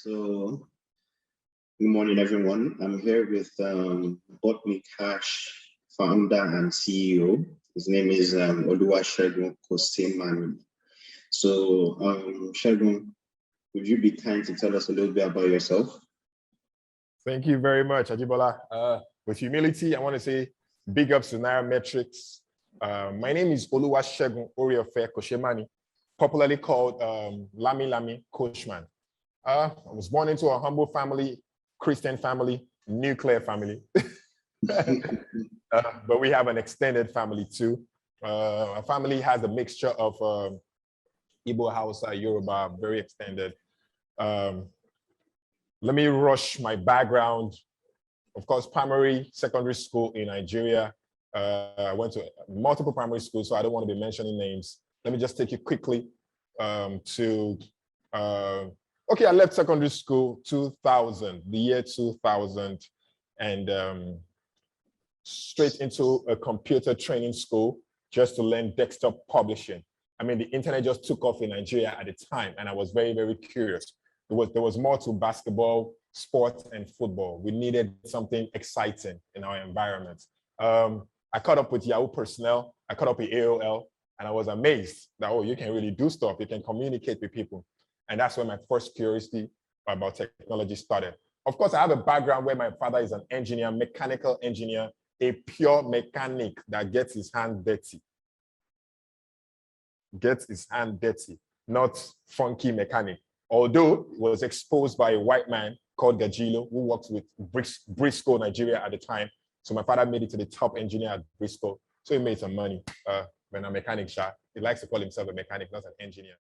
So, good morning, everyone. I'm here with BotMyCash founder and CEO. His name is Oluwasegun Kosemani. So, Segun, would you be kind to tell us a little bit about yourself? Thank you very much, Ajibola. With humility, I want to say big ups to Naira Metrics. My name is Oluwasegun Ore Ofe Kosemani, popularly called Lami Coachman. I was born into a humble family, Christian family, nuclear family. But we have an extended family too. Our family has a mixture of Igbo, Hausa, Yoruba, very extended. Let me rush my background. Of course, primary, secondary school in Nigeria. I went to multiple primary schools, so I don't want to be mentioning names. Let me just take you quickly okay, I left secondary school 2000, the year 2000, and straight into a computer training school just to learn desktop publishing. I mean, the internet just took off in Nigeria at the time, and I was very, very curious. There was more to basketball, sports, and football. We needed something exciting in our environment. I caught up with Yahoo personnel, I caught up with AOL, and I was amazed that, oh, you can really do stuff, you can communicate with people. And that's where my first curiosity about technology started. Of course, I have a background where my father is an engineer, mechanical engineer, a pure mechanic that gets his hand dirty. Gets his hand dirty, not funky mechanic. Although he was exposed by a white man called Gajilo, who worked with Briscoe, Nigeria at the time. So my father made it to the top engineer at Briscoe. So he made some money when a mechanic shop. He likes to call himself a mechanic, not an engineer.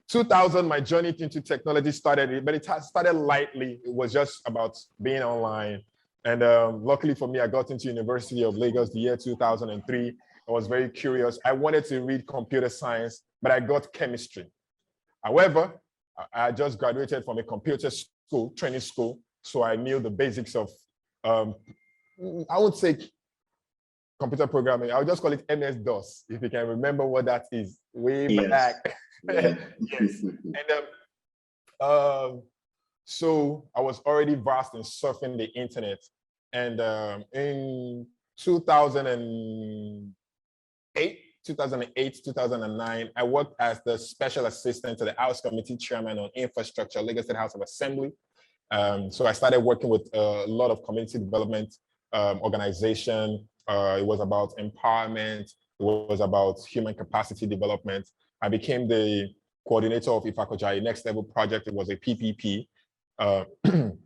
2000, my journey into technology started, but it started lightly. It was just about being online. And luckily for me, I got into University of Lagos the year 2003. I was very curious. I wanted to read computer science, but I got chemistry. However, I just graduated from a computer school, training school. So I knew the basics of, I would say, computer programming. I would just call it MS-DOS, if you can remember what that is, way back. Yeah. Yes. And so I was already vast in surfing the internet. And in 2008, 2009, I worked as the special assistant to the House Committee Chairman on Infrastructure, Lagos State House of Assembly. So I started working with a lot of community development organization. It was about empowerment. It was about human capacity development. I became the coordinator of Ifakojai Next Level Project. It was a PPP in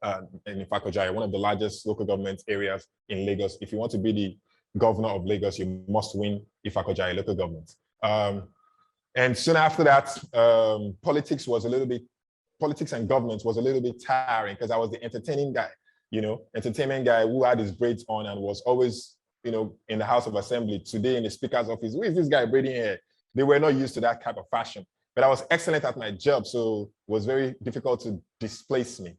Ifakojai, one of the largest local government areas in Lagos. If you want to be the governor of Lagos, you must win Ifakojai local government. And soon after that, politics and government was a little bit tiring because I was the entertainment guy who had his braids on and was always, in the House of Assembly. Today in the Speaker's office, who is this guy braiding hair? They were not used to that type of fashion, but I was excellent at my job, so it was very difficult to displace me.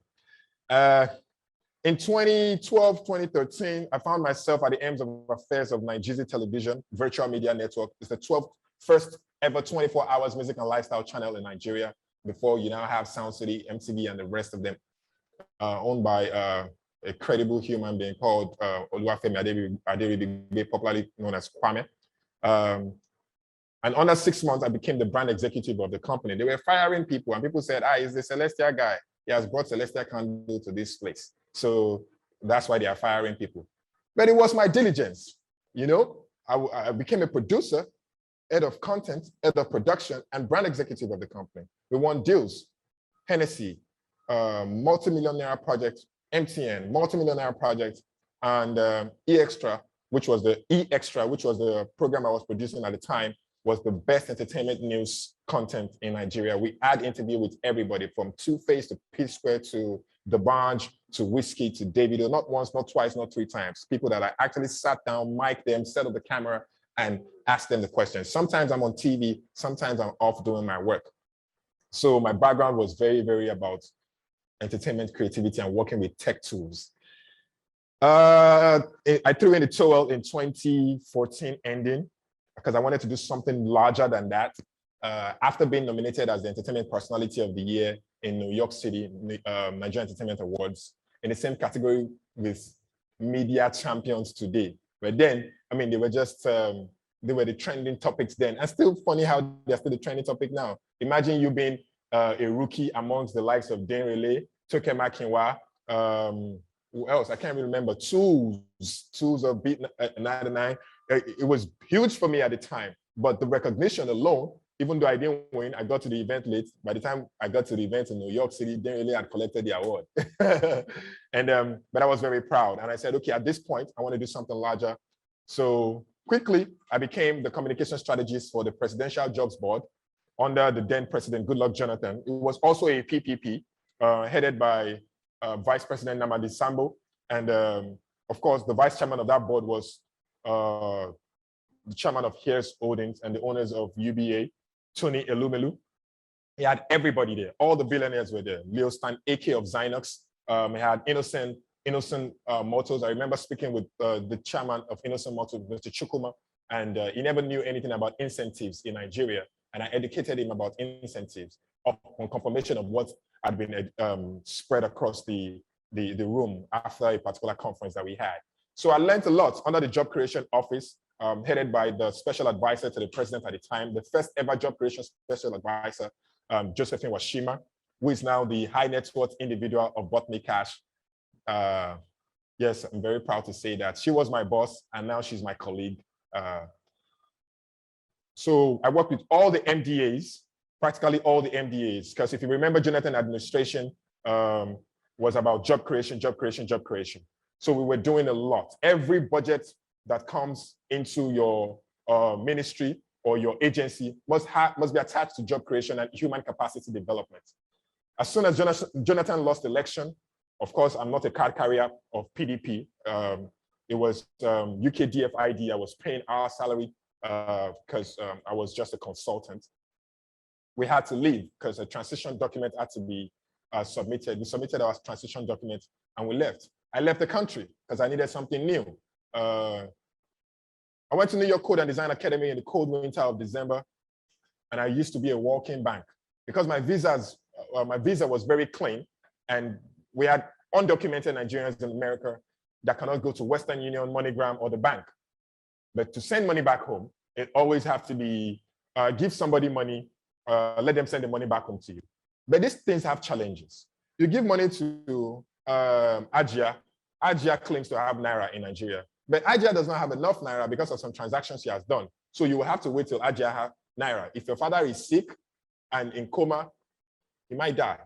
In 2012, 2013, I found myself at the ends of affairs of Nigeria Television, virtual media network. It's the first ever 24 hours music and lifestyle channel in Nigeria. Before you now have Sound City, MTV, and the rest of them, owned by a credible human being called Oluwafemi Aderibi, popularly known as Kwame. And under 6 months, I became the brand executive of the company. They were firing people, and people said, he's the Celestia guy. He has brought Celestia candle to this place. So that's why they are firing people. But it was my diligence. I became a producer, head of content, head of production, and brand executive of the company. We won deals, Hennessy, multi-million naira project, MTN, multi-million naira project, and e-Extra, which was the program I was producing at the time, was the best entertainment news content in Nigeria. We had interview with everybody from Two-Face to P-Square to The Barge to Whiskey to Davido, not once, not twice, not 3 times. People that I actually sat down, mic'd them, set up the camera, and asked them the questions. Sometimes I'm on TV, sometimes I'm off doing my work. So my background was very, very about entertainment, creativity, and working with tech tools. I threw in the towel in 2014 ending, because I wanted to do something larger than that. After being nominated as the Entertainment Personality of the Year in New York City, Nigerian Entertainment Awards, in the same category with media champions today. But then, I mean, they were just, they were the trending topics then. And still funny how they're still the trending topic now. Imagine you being a rookie amongst the likes of Dan Relay, Toke Makinwa, who else? I can't really remember. Tools of Beat 99. It was huge for me at the time, but the recognition alone, even though I didn't win, I got to the event late. By the time I got to the event in New York City, Dan Relay had collected the award. And but I was very proud. And I said, okay, at this point, I want to do something larger. So quickly, I became the communication strategist for the Presidential Jobs Board under the then President Goodluck Jonathan. It was also a PPP headed by Vice President Namadi Sambo. And of course, the vice chairman of that board was the chairman of Hears Holdings and the owners of UBA, Tony Elumelu. He had everybody there. All the billionaires were there. Leo Stan, AK of Zynox. He had Innocent Motors. I remember speaking with the chairman of Innocent Motors, Mr. Chukuma, and he never knew anything about incentives in Nigeria. And I educated him about incentives on confirmation of what had been spread across the room after a particular conference that we had. So I learned a lot under the Job Creation Office, headed by the special advisor to the president at the time, the first ever job creation special advisor, Josephine Washima, who is now the high net worth individual of BotMyCash. Yes, I'm very proud to say that she was my boss and now she's my colleague. So I worked with all the MDAs, practically all the MDAs, because if you remember, Jonathan administration was about job creation, job creation, job creation. So we were doing a lot. Every budget that comes into your ministry or your agency must be attached to job creation and human capacity development. As soon as Jonathan lost the election, of course, I'm not a card carrier of PDP. It was UK DFID. I was paying our salary because I was just a consultant. We had to leave because a transition document had to be submitted. We submitted our transition document and we left. I left the country because I needed something new. I went to New York Code and Design Academy in the cold winter of December, and I used to be a walking bank because my visa was very clean, and we had undocumented Nigerians in America that cannot go to Western Union, MoneyGram, or the bank. But to send money back home, it always have to be give somebody money, let them send the money back home to you. But these things have challenges. You give money to Ajia. Ajia claims to have Naira in Nigeria, but Ajia does not have enough Naira because of some transactions she has done. So you will have to wait till Ajia has Naira. If your father is sick and in coma, he might die.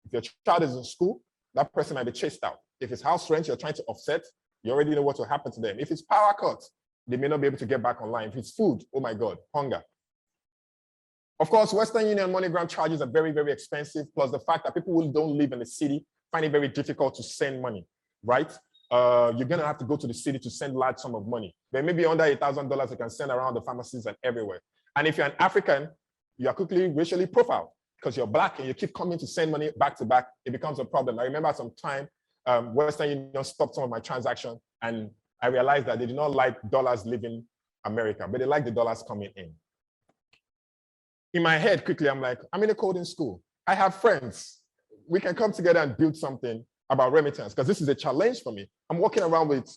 If your child is in school, that person might be chased out. If it's house rent you're trying to offset, you already know what will happen to them. If it's power cuts, they may not be able to get back online. If it's food, oh my God, hunger. Of course, Western Union MoneyGram charges are very, very expensive, plus the fact that people who don't live in the city find it very difficult to send money, right? You're gonna have to go to the city to send large sum of money. But maybe under $1,000, you can send around the pharmacies and everywhere. And if you're an African, you are quickly racially profiled because you're Black and you keep coming to send money back to back, it becomes a problem. I remember some time, Western Union stopped some of my transactions and I realized that they did not like dollars leaving America, but they like the dollars coming in. In my head, quickly, I'm like, I'm in a coding school. I have friends. We can come together and build something about remittance because this is a challenge for me. I'm walking around with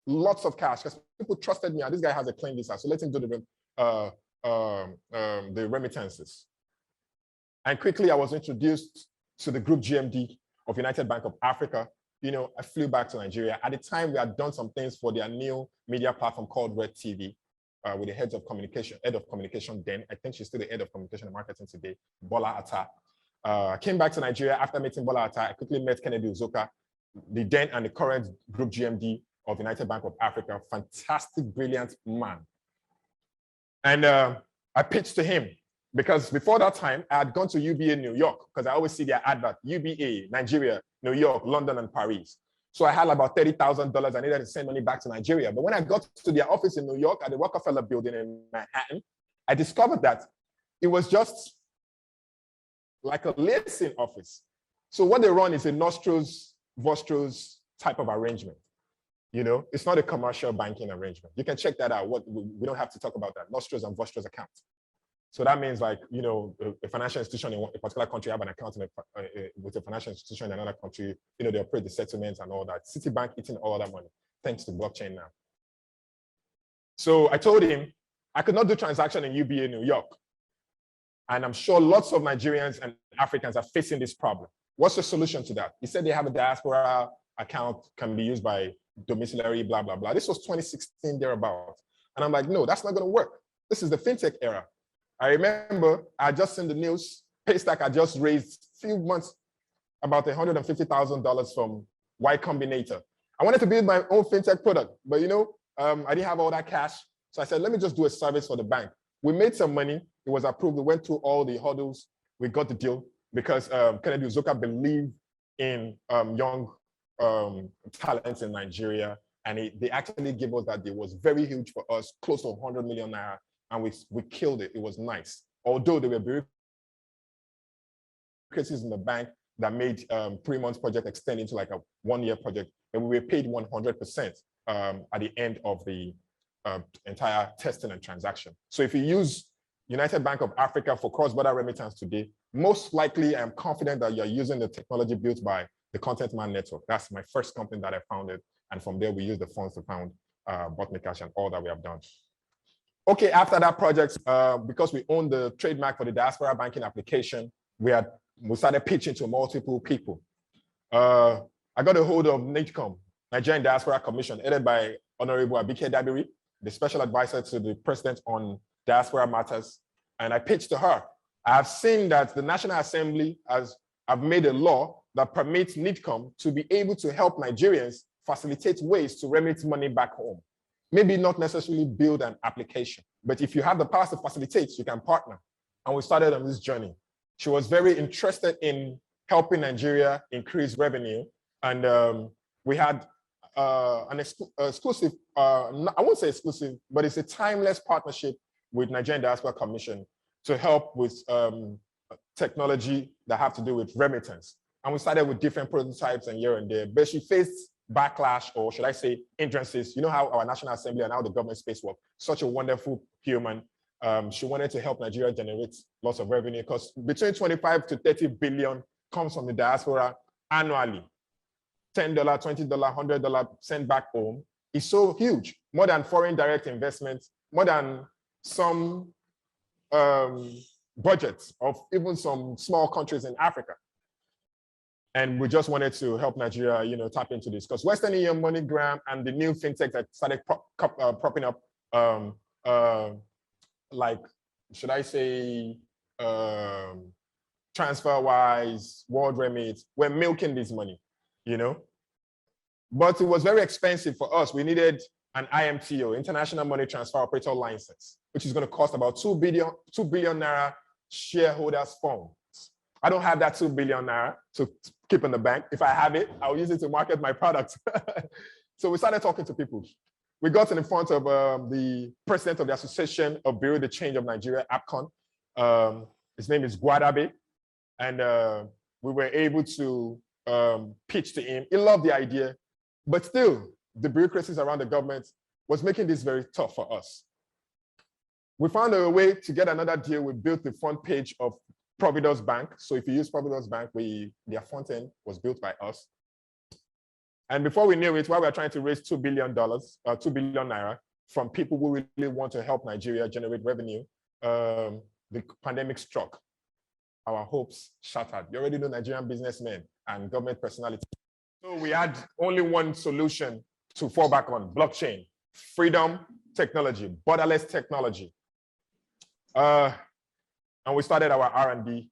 lots of cash because people trusted me. This guy has a clean visa, so let him do the remittances. And quickly, I was introduced to the group GMD of United Bank of Africa. You know, I flew back to Nigeria. At the time, we had done some things for their new media platform called Red TV with the head of communication then. I think she's still the head of communication and marketing today, Bola Atta. I came back to Nigeria after meeting Bola Atta. I quickly met Kennedy Uzoka, the then and the current group GMD of United Bank of Africa. Fantastic, brilliant man. And I pitched to him because before that time, I had gone to UBA New York because I always see their advert, UBA, Nigeria, New York, London, and Paris. So I had about $30,000. I needed to send money back to Nigeria. But when I got to their office in New York at the Rockefeller building in Manhattan, I discovered that it was just like a leasing office. So what they run is a nostrils, vostros type of arrangement. You know, it's not a commercial banking arrangement. You can check that out. We don't have to talk about that. Nostrils and vostros account. So that means like, a financial institution in a particular country have an account with a financial institution in another country, they operate the settlements and all that. Citibank eating all that money, thanks to blockchain now. So I told him I could not do transaction in UBA, New York. And I'm sure lots of Nigerians and Africans are facing this problem. What's the solution to that? He said they have a diaspora account, can be used by domiciliary, blah, blah, blah. This was 2016, thereabouts. And I'm like, no, that's not going to work. This is the fintech era. I remember I just seen the news, Paystack had just raised a few months about $150,000 from Y Combinator. I wanted to build my own fintech product, but I didn't have all that cash. So I said, let me just do a service for the bank. We made some money. It was approved. We went through all the hurdles. We got the deal because Kennedy Uzoka believed in young talents in Nigeria. And they actually gave us that deal. It was very huge for us, close to 100 million naira. And we killed it. It was nice. Although there were bureaucracies in the bank that made 3 months project extend into like a 1-year project, and we were paid 100% at the end of the entire testing and transaction. So if you use United Bank of Africa for cross-border remittance today, most likely I'm confident that you're using the technology built by the Content Man Network. That's my first company that I founded. And from there, we use the funds to found BotMyCash and all that we have done. Okay, after that project, because we own the trademark for the diaspora banking application, we started pitching to multiple people. I got a hold of NIDCOM, Nigerian Diaspora Commission, headed by Honorable Abike Dabiri, the special advisor to the president on diaspora matters. And I pitched to her. I have seen that the National Assembly have made a law that permits NIDCOM to be able to help Nigerians facilitate ways to remit money back home. Maybe not necessarily build an application, but if you have the power to facilitate, you can partner. And we started on this journey. She was very interested in helping Nigeria increase revenue. And we had an exclusive, I won't say exclusive, but it's a timeless partnership with Nigerian Diaspora Commission to help with technology that have to do with remittance. And we started with different prototypes and here and there, but she faced backlash, or should I say hindrances. You know how our National Assembly and how the government space work. Such a wonderful human. She wanted to help Nigeria generate lots of revenue because between 25 to 30 billion comes from the diaspora annually. $10, $20, $100 sent back home is so huge, more than foreign direct investments, more than some budgets of even some small countries in Africa. And we just wanted to help Nigeria, tap into this because Western Union, MoneyGram, and the new fintech that started propping up, like, should I say, TransferWise, World Remit, we're milking this money, But it was very expensive for us. We needed an IMTO, International Money Transfer Operator License, which is going to cost about 2 billion naira shareholders' funds. I don't have that 2 billion naira to keep in the bank. If I have it, I'll use it to market my products. So we started talking to people. We got in front of the president of the Association of Bureau de Change of Nigeria, APCON. His name is Guadabe. And we were able to pitch to him. He loved the idea, but still the bureaucracies around the government was making this very tough for us. We found a way to get another deal. We built the front page of Providence Bank. So if you use Providence Bank, their front end was built by us. And before we knew it, while we were trying to raise $2 billion, 2 billion naira from people who really want to help Nigeria generate revenue, the pandemic struck. Our hopes shattered. You already know Nigerian businessmen and government personalities. So we had only one solution to fall back on: blockchain, freedom technology, borderless technology. And we started our R&D.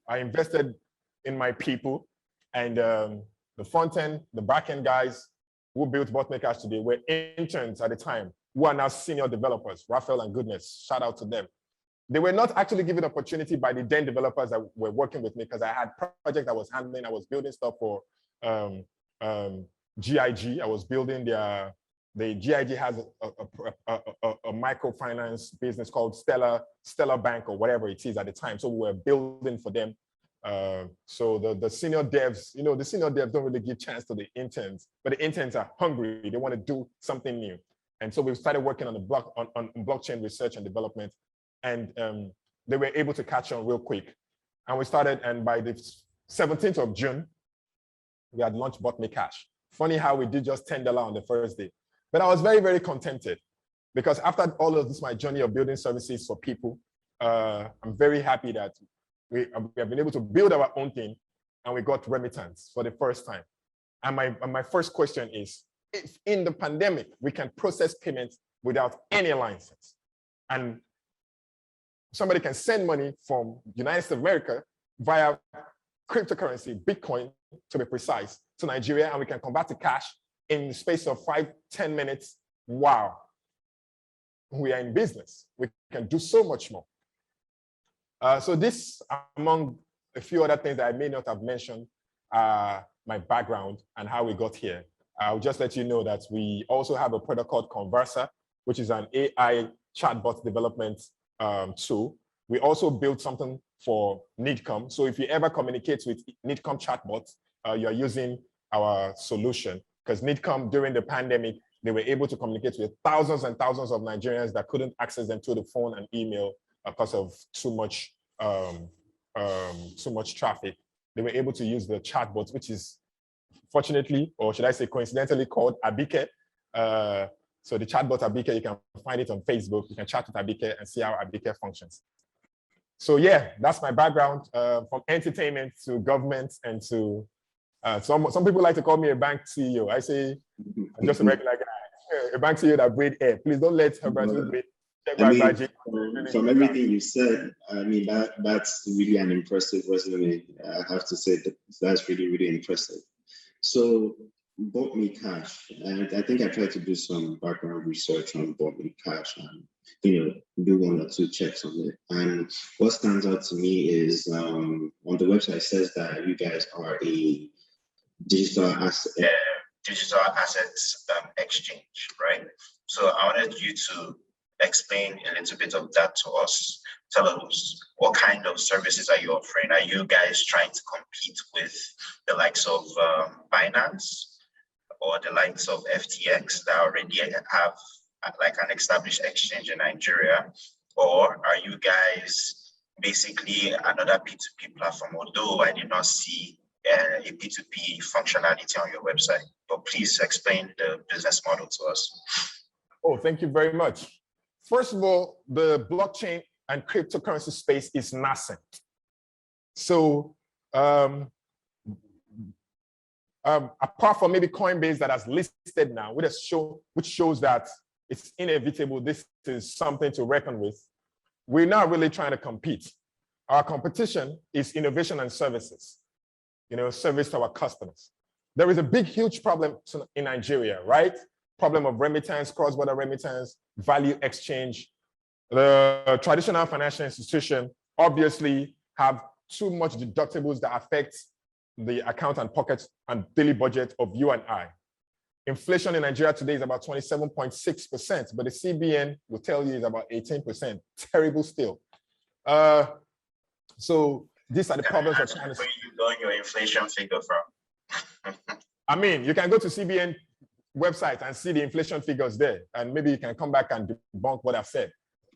I invested in my people, and the front end, the back end guys who built BotMyCash today were interns at the time, who are now senior developers, Raphael and Goodness. Shout out to them. They were not actually given opportunity by the then developers that were working with me because I had projects I was handling. I was building stuff for GIG. I was building the GIG has a microfinance business called Stellar Bank or whatever it is at the time. So we were building for them. So the senior devs, the senior devs don't really give chance to the interns, but the interns are hungry. They want to do something new. And so we started working on the blockchain research and development. And they were able to catch on real quick. And we started, and by the 17th of June, we had launched BotMyCash. Funny how we did just $10 on the first day. But I was very, very contented because after all of this, my journey of building services for people, I'm very happy that we have been able to build our own thing and we got remittance for the first time. And my first question is, if in the pandemic, we can process payments without any license, and somebody can send money from United States of America via cryptocurrency, Bitcoin to be precise, to Nigeria, and we can convert to cash in the space of 5-10 minutes, wow, we are in business. We can do so much more. So this, among a few other things that I may not have mentioned, my background and how we got here. I'll just let you know that we also have a product called Conversa, which is an AI chatbot development tool. We also built something for NIDCOM. So if you ever communicate with NIDCOM chatbots, you're using our solution, because NIDCOM during the pandemic, they were able to communicate with thousands and thousands of Nigerians that couldn't access them through the phone and email because of too much traffic. They were able to use the chatbot, which is fortunately, or should I say coincidentally, called Abike. So the chatbot Abike, you can find it on Facebook. You can chat with Abike and see how Abike functions. So yeah, that's my background, from entertainment to government and to, some people like to call me a bank CEO. I say, I'm just a regular guy, a bank CEO that breathes air. Please don't let her breathe. I mean, from everything you said, I mean, that's really an impressive resume. I have to say that that's really, really impressive. So BotMyCash, and I think I tried to do some background research on BotMyCash and, do 1 or 2 checks on it. And what stands out to me is on the website, it says that you guys are a digital assets exchange, right? So I wanted you to explain a little bit of that to us. Tell us, what kind of services are you offering? Are you guys trying to compete with the likes of Binance or the likes of FTX that already have like an established exchange in Nigeria? Or are you guys basically another P2P platform? Although I did not see a P2P functionality on your website, but please explain the business model to us. Oh, thank you very much. First of all, the blockchain and cryptocurrency space is nascent. So apart from maybe Coinbase that has listed now, which shows that it's inevitable, this is something to reckon with, we're not really trying to compete. Our competition is innovation and services, service to our customers. There is a big, huge problem in Nigeria, right? Problem of remittance, cross-border remittance, value exchange. The traditional financial institution obviously have too much deductibles that affect the account and pocket and daily budget of you and I. Inflation in Nigeria today is about 27.6%, but the CBN will tell you it's about 18%. Terrible still. So these are the problems we're trying to. Where you got your inflation figure from? I mean, you can go to CBN website and see the inflation figures there, and maybe you can come back and debunk what I've said.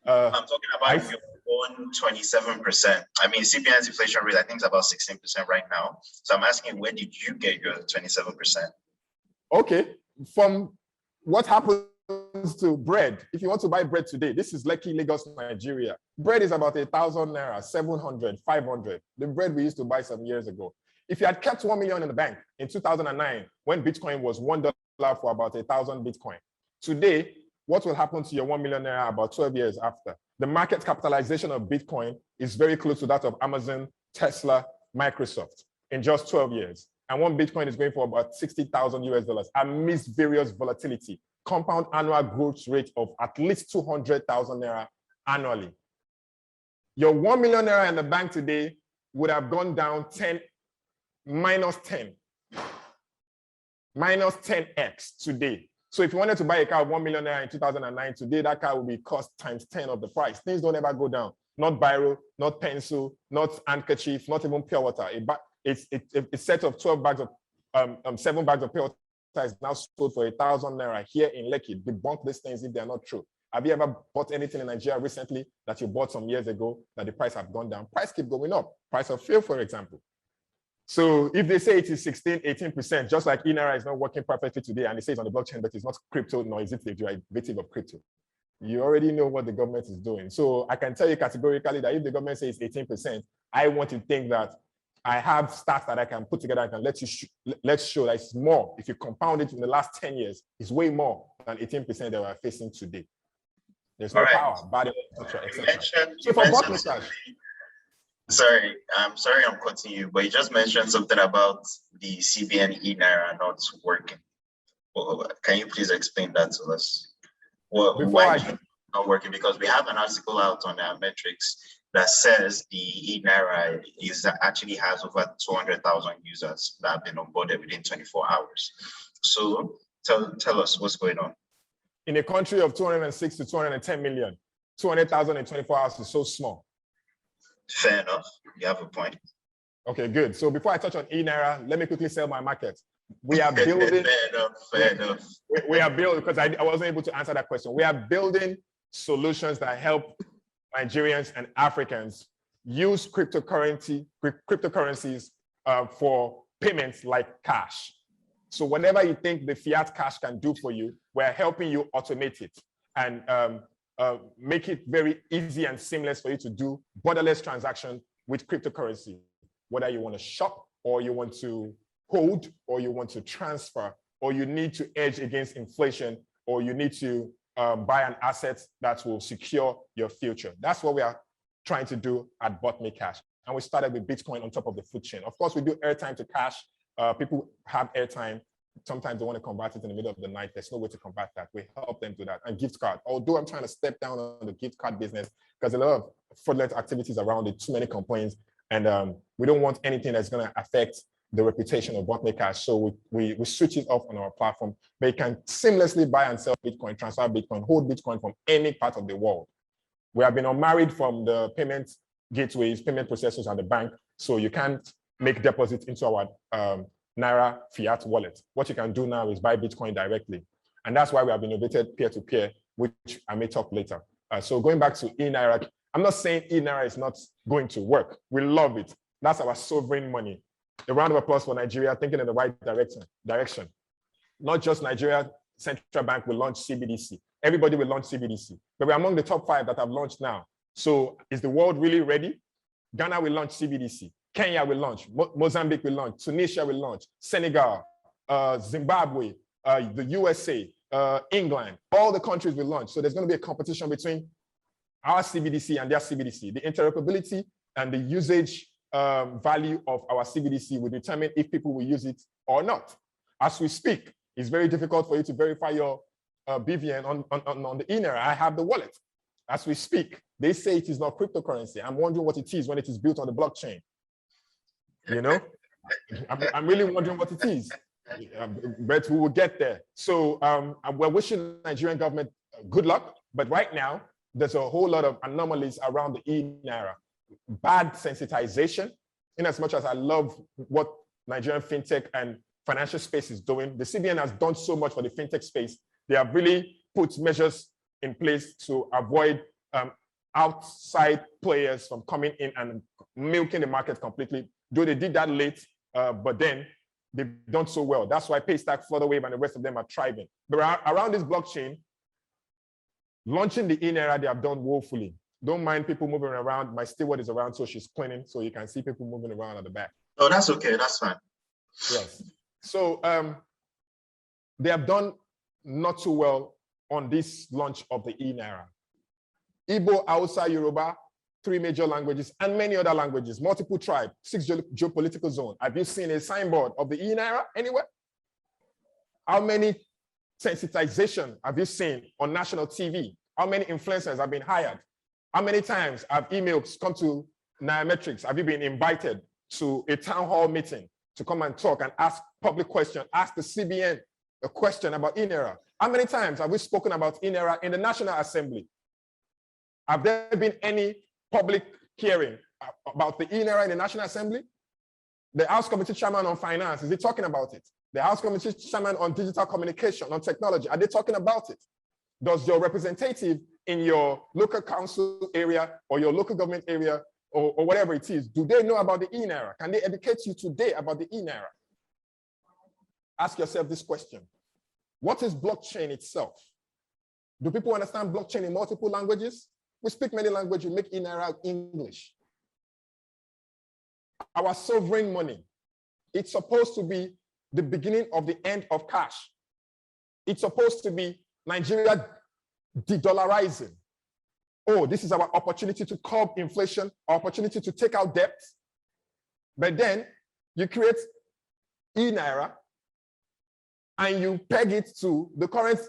I'm talking about your own 27%. I mean, CBN's inflation rate, I think, is about 16% right now. So I'm asking, where did you get your 27%? Okay, from what happens to bread. If you want to buy bread today, this is Lekki, Lagos, Nigeria. Bread is about 1,000 naira, 700, 500. The bread we used to buy some years ago. If you had kept 1 million in the bank in 2009, when Bitcoin was $1 for about 1,000 Bitcoin, today, what will happen to your 1 million naira about 12 years after? The market capitalization of Bitcoin is very close to that of Amazon, Tesla, Microsoft in just 12 years. And 1 Bitcoin is going for about 60,000 US dollars amidst various volatility, compound annual growth rate of at least 200,000 naira annually. Your 1 million naira in the bank today would have gone down minus 10x today. So if you wanted to buy a car of 1 million naira in 2009, today that car will be cost times 10 of the price. Things don't ever go down. Not biro, not pencil, not handkerchief, not even pure water. A set of 12 bags of 7 bags of pure water is now sold for 1,000 naira here in Lekki. Debunk these things if they're not true. Have you ever bought anything in Nigeria recently that you bought some years ago that the price have gone down? Price keep going up. Price of fuel, for example. So if they say it is 16, 18%, just like eNaira is not working perfectly today, and it says on the blockchain, but it's not crypto, nor is it a derivative of crypto. You already know what the government is doing. So I can tell you categorically that if the government says 18%, I want to think that I have stats that I can put together. I can let's show that it's more. If you compound it in the last 10 years, it's way more than 18% that we're facing today. There's no power, bad infrastructure, etc. So for BotMyCash. Sorry, I'm cutting you, but you just mentioned something about the CBN eNaira not working. Well, can you please explain that to us? Well, why is it not working? Because we have an article out on our metrics that says the eNaira actually has over 200,000 users that have been onboarded within 24 hours. So tell us what's going on. In a country of 206 to 210 million, 200,000 in 24 hours is so small. Fair enough. You have a point. Okay, good. So before I touch on eNaira, let me quickly sell my market. We are building. Fair enough. We are building, because I wasn't able to answer that question. We are building solutions that help Nigerians and Africans use cryptocurrencies for payments like cash. So whatever you think the fiat cash can do for you, we're helping you automate it and make it very easy and seamless for you to do borderless transactions with cryptocurrency, whether you want to shop or you want to hold or you want to transfer or you need to hedge against inflation or you need to buy an asset that will secure your future. That's what we are trying to do at BotMyCash. And we started with Bitcoin on top of the food chain. Of course, we do airtime to cash. People have airtime. Sometimes they want to convert it in the middle of the night. There's no way to convert that. We help them do that. And gift card. Although I'm trying to step down on the gift card business because a lot of fraudulent activities around it, too many complaints. And we don't want anything that's going to affect the reputation of BotMyCash. So we switch it off on our platform, but you can seamlessly buy and sell Bitcoin, transfer Bitcoin, hold Bitcoin from any part of the world. We have been unmarried from the payment gateways, payment processors, and the bank, so you can't make deposits into our Naira fiat wallet. What you can do now is buy Bitcoin directly. And that's why we have innovated peer-to-peer, which I may talk later. So going back to eNaira, I'm not saying eNaira is not going to work. We love it. That's our sovereign money. A round of applause for Nigeria, thinking in the right direction. Not just Nigeria Central Bank will launch CBDC. Everybody will launch CBDC. But we're among the top 5 that have launched now. So is the world really ready? Ghana will launch CBDC. Kenya will launch. Mozambique will launch. Tunisia will launch. Senegal, Zimbabwe, the USA, England, all the countries will launch. So there's going to be a competition between our CBDC and their CBDC. The interoperability and the usage value of our CBDC will determine if people will use it or not. As we speak, it's very difficult for you to verify your BVN on the eNaira. I have the wallet. As we speak, they say it is not cryptocurrency. I'm wondering what it is when it is built on the blockchain. You know, I'm really wondering what it is, but we will get there. So we're wishing the Nigerian government good luck, but right now, there's a whole lot of anomalies around the eNaira. Bad sensitization, in as much as I love what Nigerian fintech and financial space is doing. The CBN has done so much for the fintech space. They have really put measures in place to avoid outside players from coming in and milking the market completely. Though they did that late, but then they've done so well. That's why Paystack, Flutterwave, and the rest of them are thriving. But around this blockchain, launching the eNaira, they have done woefully. Don't mind people moving around. My steward is around, so she's cleaning, so you can see people moving around at the back. Oh, that's okay. That's fine. Yes. So they have done not too well on this launch of the eNaira. Igbo, Hausa, Yoruba, 3 major languages, and many other languages, multiple tribes, 6 geopolitical zones. Have you seen a signboard of the eNaira anywhere? How many sensitization have you seen on national TV? How many influencers have been hired? How many times have emails come to Nairametrics? Have you been invited to a town hall meeting to come and talk and ask public questions, ask the CBN a question about eNaira? How many times have we spoken about eNaira in the National Assembly? Have there been any public hearing about the eNaira in the National Assembly? The House Committee Chairman on Finance, is he talking about it? The House Committee Chairman on Digital Communication, on Technology, are they talking about it? Does your representative in your local council area or your local government area or whatever it is, do they know about the eNaira? Can they educate you today about the eNaira? Ask yourself this question. What is blockchain itself? Do people understand blockchain in multiple languages? We speak many languages, we make eNaira English. Our sovereign money, it's supposed to be the beginning of the end of cash. It's supposed to be Nigeria de-dollarizing. Oh, this is our opportunity to curb inflation, our opportunity to take out debt. But then you create eNaira and you peg it to the current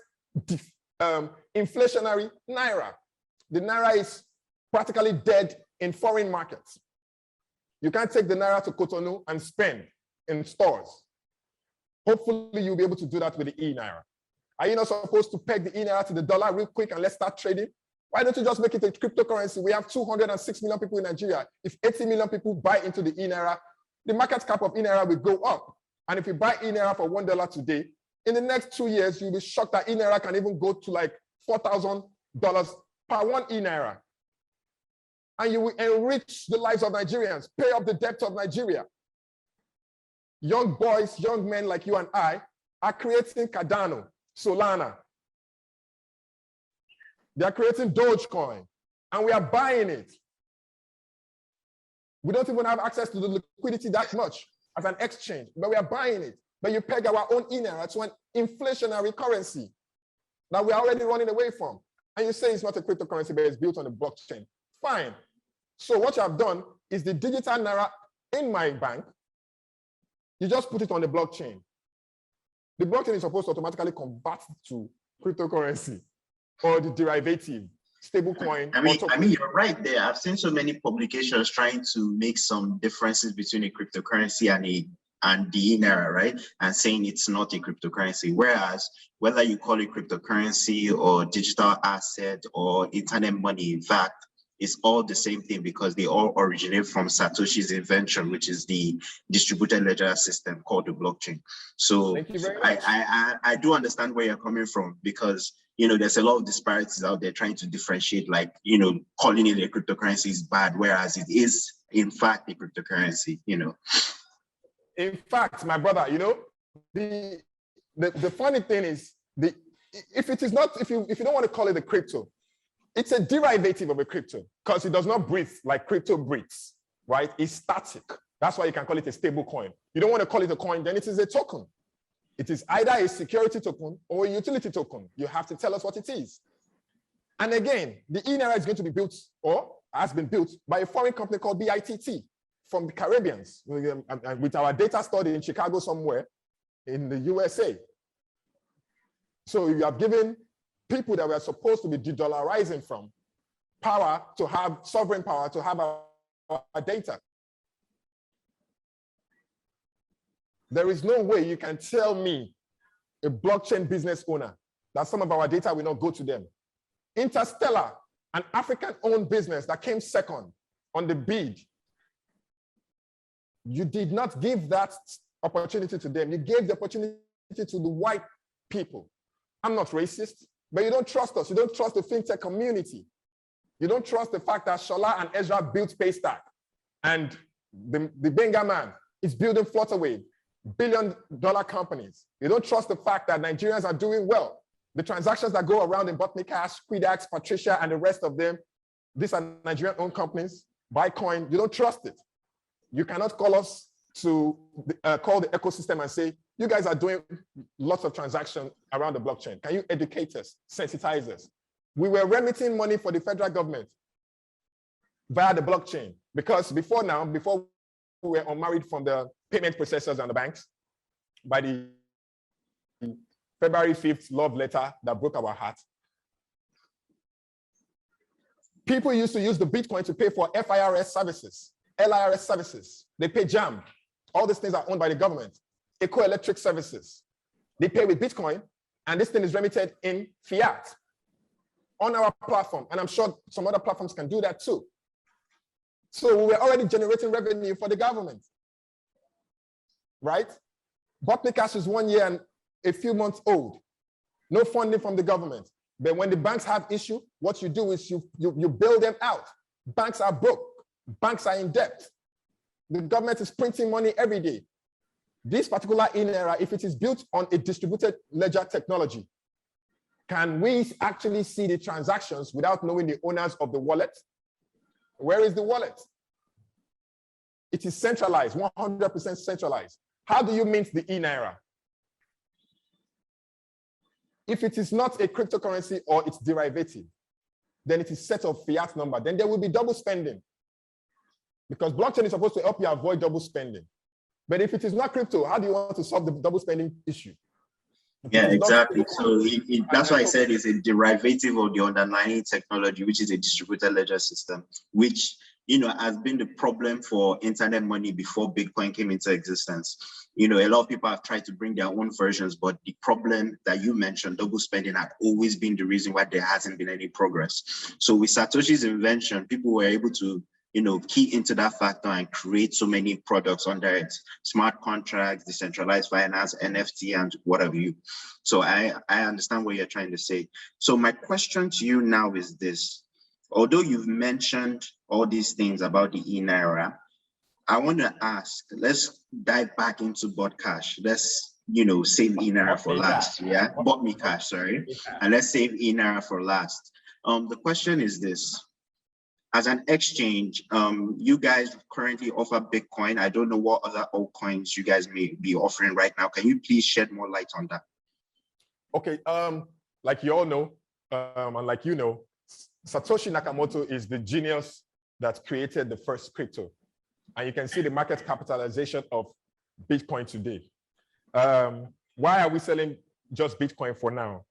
inflationary Naira. The Naira is practically dead in foreign markets. You can't take the Naira to Cotonou and spend in stores. Hopefully you'll be able to do that with the eNaira. Are you not supposed to peg the eNaira to the dollar real quick and let's start trading? Why don't you just make it a cryptocurrency? We have 206 million people in Nigeria. If 80 million people buy into the eNaira, the market cap of eNaira will go up. And if you buy eNaira for $1 today, in the next 2 years, you'll be shocked that eNaira can even go to like $4,000 per one eNaira. And you will enrich the lives of Nigerians, pay off the debt of Nigeria. Young boys, young men like you and I are creating Cardano, Solana. They are creating Dogecoin, and we are buying it. We don't even have access to the liquidity that much as an exchange, but we are buying it. But you peg our own eNaira to an inflationary currency that we are already running away from. And you say it's not a cryptocurrency, but it's built on the blockchain. Fine. So what you have done is the digital Naira in my bank, you just put it on the blockchain. The blockchain is supposed to automatically convert to cryptocurrency or the derivative, stablecoin. I mean, you're right there. I've seen so many publications trying to make some differences between a cryptocurrency and the eNaira, right? And saying it's not a cryptocurrency. Whereas whether you call it cryptocurrency or digital asset or internet money, in fact, it's all the same thing because they all originate from Satoshi's invention, which is the distributed ledger system called the blockchain. So I do understand where you're coming from because, you know, there's a lot of disparities out there trying to differentiate, like, you know, calling it a cryptocurrency is bad, whereas it is, in fact, a cryptocurrency, you know. In fact, my brother, you know, the funny thing is, if you don't want to call it a crypto, it's a derivative of a crypto because it does not breathe like crypto breathes, right? It's static. That's why you can call it a stable coin. You don't want to call it a coin, then it is a token. It is either a security token or a utility token. You have to tell us what it is. And again, the eNaira is going to be built or has been built by a foreign company called BITT from the Caribbeans with our data stored in Chicago somewhere in the USA. So you have given people that were supposed to be de-dollarizing from power to have sovereign power to have our data. There is no way you can tell me, a blockchain business owner, that some of our data will not go to them. Interstellar, an African-owned business that came second on the bid, you did not give that opportunity to them. You gave the opportunity to the white people. I'm not racist, but you don't trust us. You don't trust the fintech community. You don't trust the fact that Shola and Ezra built Paystack, and the Benga man is building Flutterwave, billion-dollar companies. You don't trust the fact that Nigerians are doing well. The transactions that go around in BotMyCash, Quidax, Patricia, and the rest of them, these are Nigerian-owned companies. Bitcoin, you don't trust it. You cannot call us to call the ecosystem and say, you guys are doing lots of transactions around the blockchain. Can you educate us, sensitize us? We were remitting money for the federal government via the blockchain because before we were unmarried from the payment processors and the banks, by the February 5th love letter that broke our heart, people used to use the Bitcoin to pay for FIRS services, LIRS services. They pay JAM. All these things are owned by the government. Eco-electric services. They pay with Bitcoin, and this thing is remitted in fiat on our platform. And I'm sure some other platforms can do that too. So we were already generating revenue for the government, right? BotMyCash is 1 year and a few months old. No funding from the government. But when the banks have issue, what you do is you bail them out. Banks are broke. Banks are in debt. The government is printing money every day. This particular eNaira, if it is built on a distributed ledger technology, can we actually see the transactions without knowing the owners of the wallet? Where is the wallet? It is centralized, 100% centralized. How do you mint the eNaira? If it is not a cryptocurrency or its derivative, then it is set of fiat number. Then there will be double spending. Because blockchain is supposed to help you avoid double spending. But if it is not crypto, how do you want to solve the double spending issue? Yeah, exactly. So that's why I said it's a derivative of the underlying technology, which is a distributed ledger system, which, you know, has been the problem for internet money before Bitcoin came into existence. You know, a lot of people have tried to bring their own versions, but the problem that you mentioned, double spending, had always been the reason why there hasn't been any progress. So with Satoshi's invention, people were able to, you know, key into that factor and create so many products under it: smart contracts, decentralized finance, NFT, and what have you. So I understand what you're trying to say. So my question to you now is this: although you've mentioned all these things about the eNaira, I want to ask, let's dive back into BotCash. Let's, you know, save eNaira for last. Yeah, BotMyCash, sorry. And let's save eNaira for last. The question is this: as an exchange, you guys currently offer Bitcoin. I don't know what other altcoins you guys may be offering right now. Can you please shed more light on that? Okay, like you all know, and like you know, Satoshi Nakamoto is the genius that created the first crypto. And you can see the market capitalization of Bitcoin today. Why are we selling just Bitcoin for now?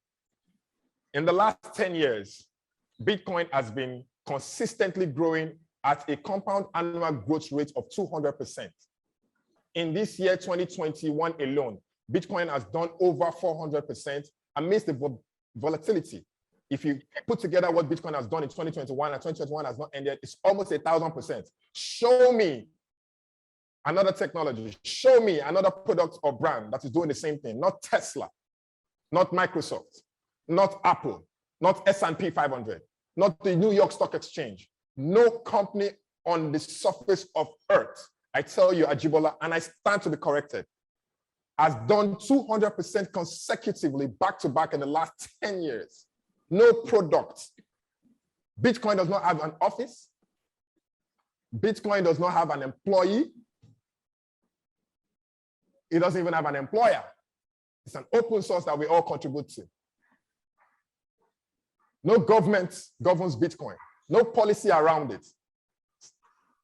In the last 10 years, Bitcoin has been consistently growing at a compound annual growth rate of 200%. In this year, 2021 alone, Bitcoin has done over 400% amidst the volatility. If you put together what Bitcoin has done in 2021 and 2021 has not ended, it's almost 1,000%. Show me another technology, show me another product or brand that is doing the same thing. Not Tesla, not Microsoft, not Apple, not S&P 500, not the New York Stock Exchange. No company on the surface of earth, I tell you, Ajibola, and I stand to be corrected, has done 200% consecutively back to back in the last 10 years. No product. Bitcoin does not have an office. Bitcoin does not have an employee. It doesn't even have an employer. It's an open source that we all contribute to. No government governs Bitcoin. No policy around it.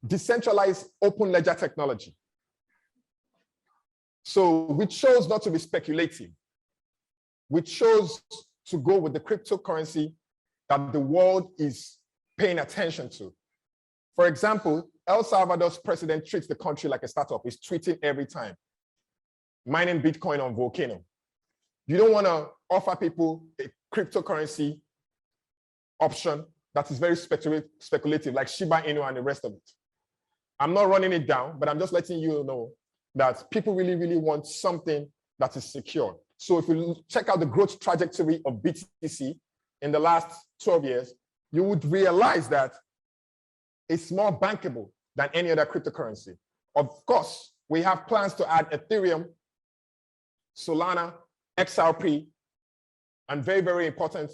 Decentralized open ledger technology. So we chose not to be speculative. We chose to go with the cryptocurrency that the world is paying attention to. For example, El Salvador's president treats the country like a startup. He's tweeting every time, mining Bitcoin on Volcano. You don't want to offer people a cryptocurrency option that is very speculative, like Shiba Inu and the rest of it. I'm not running it down, but I'm just letting you know that people really, really want something that is secure. So if you check out the growth trajectory of BTC in the last 12 years, you would realize that it's more bankable than any other cryptocurrency. Of course, we have plans to add Ethereum, Solana, XRP, and very, very important,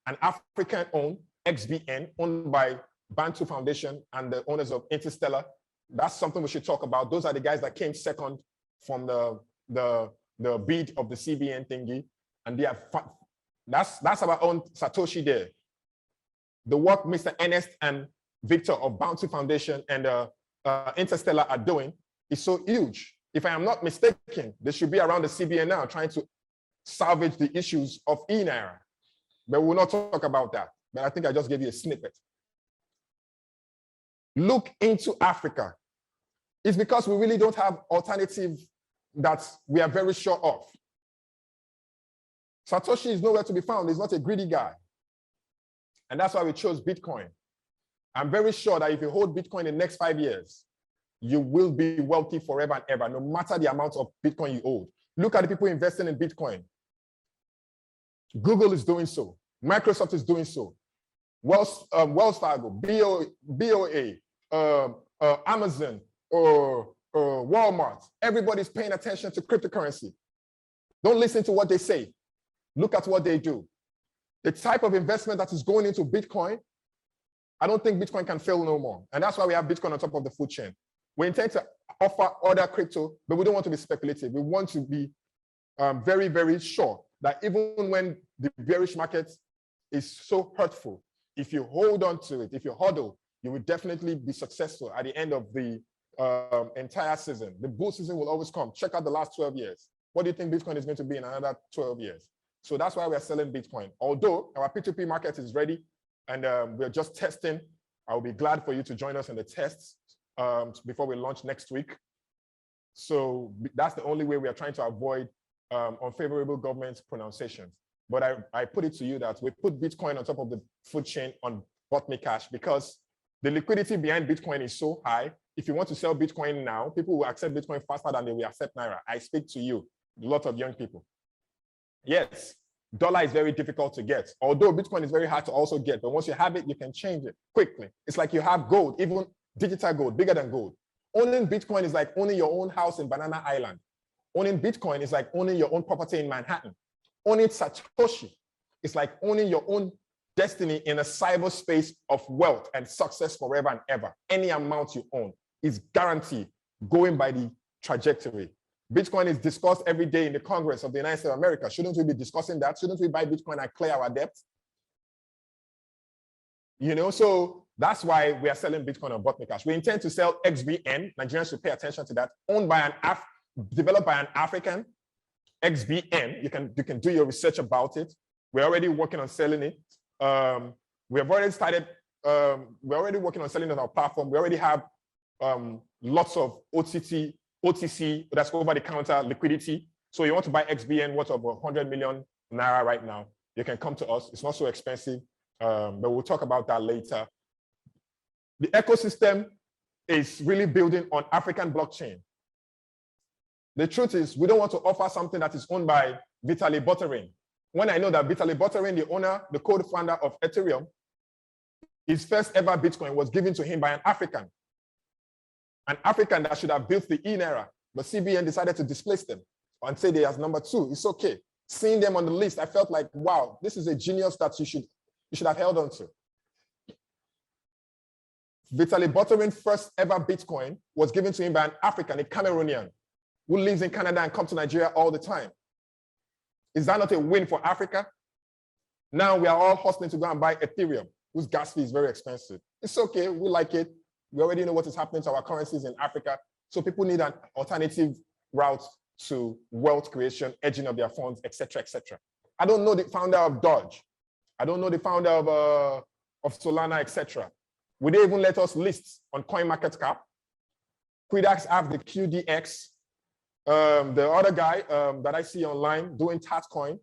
an African-owned XBN owned by Bantu Foundation and the owners of Interstellar. That's something we should talk about. Those are the guys that came second from the bid of the CBN thingy, and they are that's our own Satoshi there. The work Mr. Ernest and Victor of Bounty Foundation and Interstellar are doing is so huge. If I am not mistaken, they should be around the CBN now trying to salvage the issues of eNaira. But we'll not talk about that. But I think I just gave you a snippet. Look into Africa. It's because we really don't have alternative that we are very sure of. Satoshi is nowhere to be found. He's not a greedy guy. And that's why we chose Bitcoin. I'm very sure that if you hold Bitcoin in the next 5 years, you will be wealthy forever and ever, no matter the amount of Bitcoin you hold. Look at the people investing in Bitcoin. Google is doing so. Microsoft is doing so. Wells Fargo, BOA, Amazon, or Walmart. Everybody's paying attention to cryptocurrency. Don't listen to what they say. Look at what they do. The type of investment that is going into Bitcoin, I don't think Bitcoin can fail no more. And that's why we have Bitcoin on top of the food chain. We intend to offer other crypto, but we don't want to be speculative. We want to be very, very sure that even when the bearish market is so hurtful, if you hold on to it, if you hodl, you will definitely be successful at the end of the entire season. The bull season will always come. Check out the last 12 years. What do you think Bitcoin is going to be in another 12 years? So that's why we're selling Bitcoin. Although our P2P market is ready and we're just testing, I'll be glad for you to join us in the tests before we launch next week. So that's the only way we are trying to avoid unfavorable government pronunciations. But I put it to you that we put Bitcoin on top of the food chain on BotMyCash because the liquidity behind Bitcoin is so high. If you want to sell Bitcoin now, people will accept Bitcoin faster than they will accept Naira. I speak to you, a lot of young people. Yes, dollar is very difficult to get, although Bitcoin is very hard to also get. But once you have it, you can change it quickly. It's like you have gold, even digital gold, bigger than gold. Owning Bitcoin is like owning your own house in Banana Island. Owning Bitcoin is like owning your own property in Manhattan. Owning Satoshi is like owning your own destiny in a cyberspace of wealth and success forever and ever. Any amount you own is guaranteed going by the trajectory. Bitcoin is discussed every day in the Congress of the United States of America. Shouldn't we be discussing that? Shouldn't we buy Bitcoin and clear our debt? You know, so that's why we are selling Bitcoin on BotMyCash. We intend to sell XBN. Nigerians should pay attention to that. Owned by developed by an African. XBN. You can do your research about it. We're already working on selling it. We have already started. We're already working on selling it on our platform. We already have lots of OTC, that's over-the-counter liquidity. So you want to buy XBN worth of 100 million Naira right now, you can come to us. It's not so expensive, but we'll talk about that later. The ecosystem is really building on African blockchain. The truth is, we don't want to offer something that is owned by Vitalik Buterin. When I know that Vitalik Buterin, the owner, the co-founder of Ethereum, his first ever Bitcoin was given to him by an African that should have built the eNaira, but CBN decided to displace them and say they as number 2. It's okay. Seeing them on the list, I felt like, wow, this is a genius that you should have held on to. Vitalik Buterin's first ever Bitcoin was given to him by an African, a Cameroonian, who lives in Canada and comes to Nigeria all the time. Is that not a win for Africa? Now we are all hustling to go and buy Ethereum, whose gas fee is very expensive. It's okay, we like it. We already know what is happening to our currencies in Africa. So people need an alternative route to wealth creation, edging of their funds, etc., etc. I don't know the founder of Dodge. I don't know the founder of Solana, etc. Would they even let us list on CoinMarketCap? Quidax have the QDX. The other guy that I see online doing Tatcoin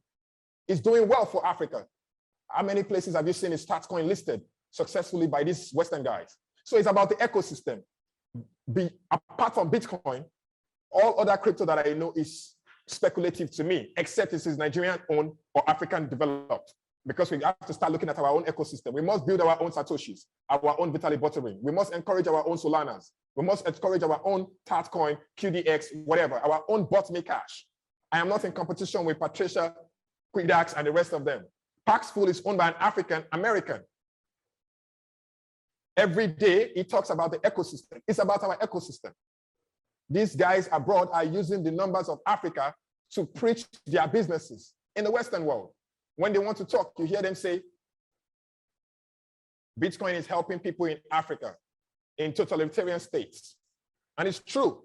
is doing well for Africa. How many places have you seen his Tatcoin listed successfully by these Western guys? So it's about the ecosystem. Apart from Bitcoin, all other crypto that I know is speculative to me, except this is Nigerian owned or African developed, because we have to start looking at our own ecosystem. We must build our own Satoshis, our own Vitalik Buterin. We must encourage our own Solanas. We must encourage our own Tatcoin, QDX, whatever, our own BotMyCash. I am not in competition with Patricia, Quidax, and the rest of them. Paxful is owned by an African American. Every day, he talks about the ecosystem. It's about our ecosystem. These guys abroad are using the numbers of Africa to preach their businesses in the Western world. When they want to talk, you hear them say, Bitcoin is helping people in Africa, in totalitarian states. And it's true.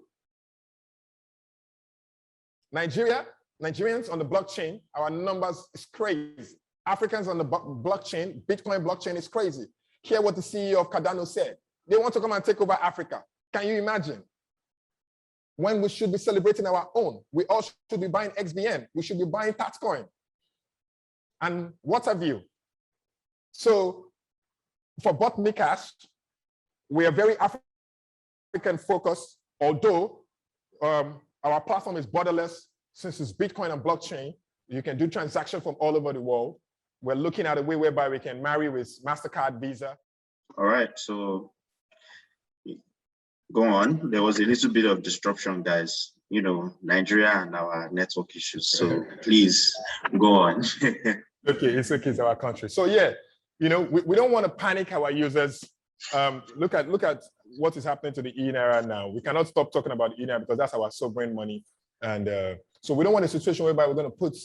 Nigerians on the blockchain, our numbers is crazy. Africans on the blockchain, Bitcoin blockchain is crazy. Hear what the CEO of Cardano said. They want to come and take over Africa. Can you imagine? When we should be celebrating our own, we all should be buying XBN. We should be buying Tatcoin. And what have you? So for BotMyCash, we are very African focused, although our platform is borderless. Since it's Bitcoin and blockchain, you can do transactions from all over the world. we're looking at a way whereby we can marry with MasterCard, Visa. All right, so go on. There was a little bit of disruption, guys. You know, Nigeria and our network issues. So please go on. Okay, it's okay, it's our country. So yeah, you know, we don't want to panic our users. Look at what is happening to the eNaira now. We cannot stop talking about eNaira because that's our sovereign money. And so we don't want a situation whereby we're going to put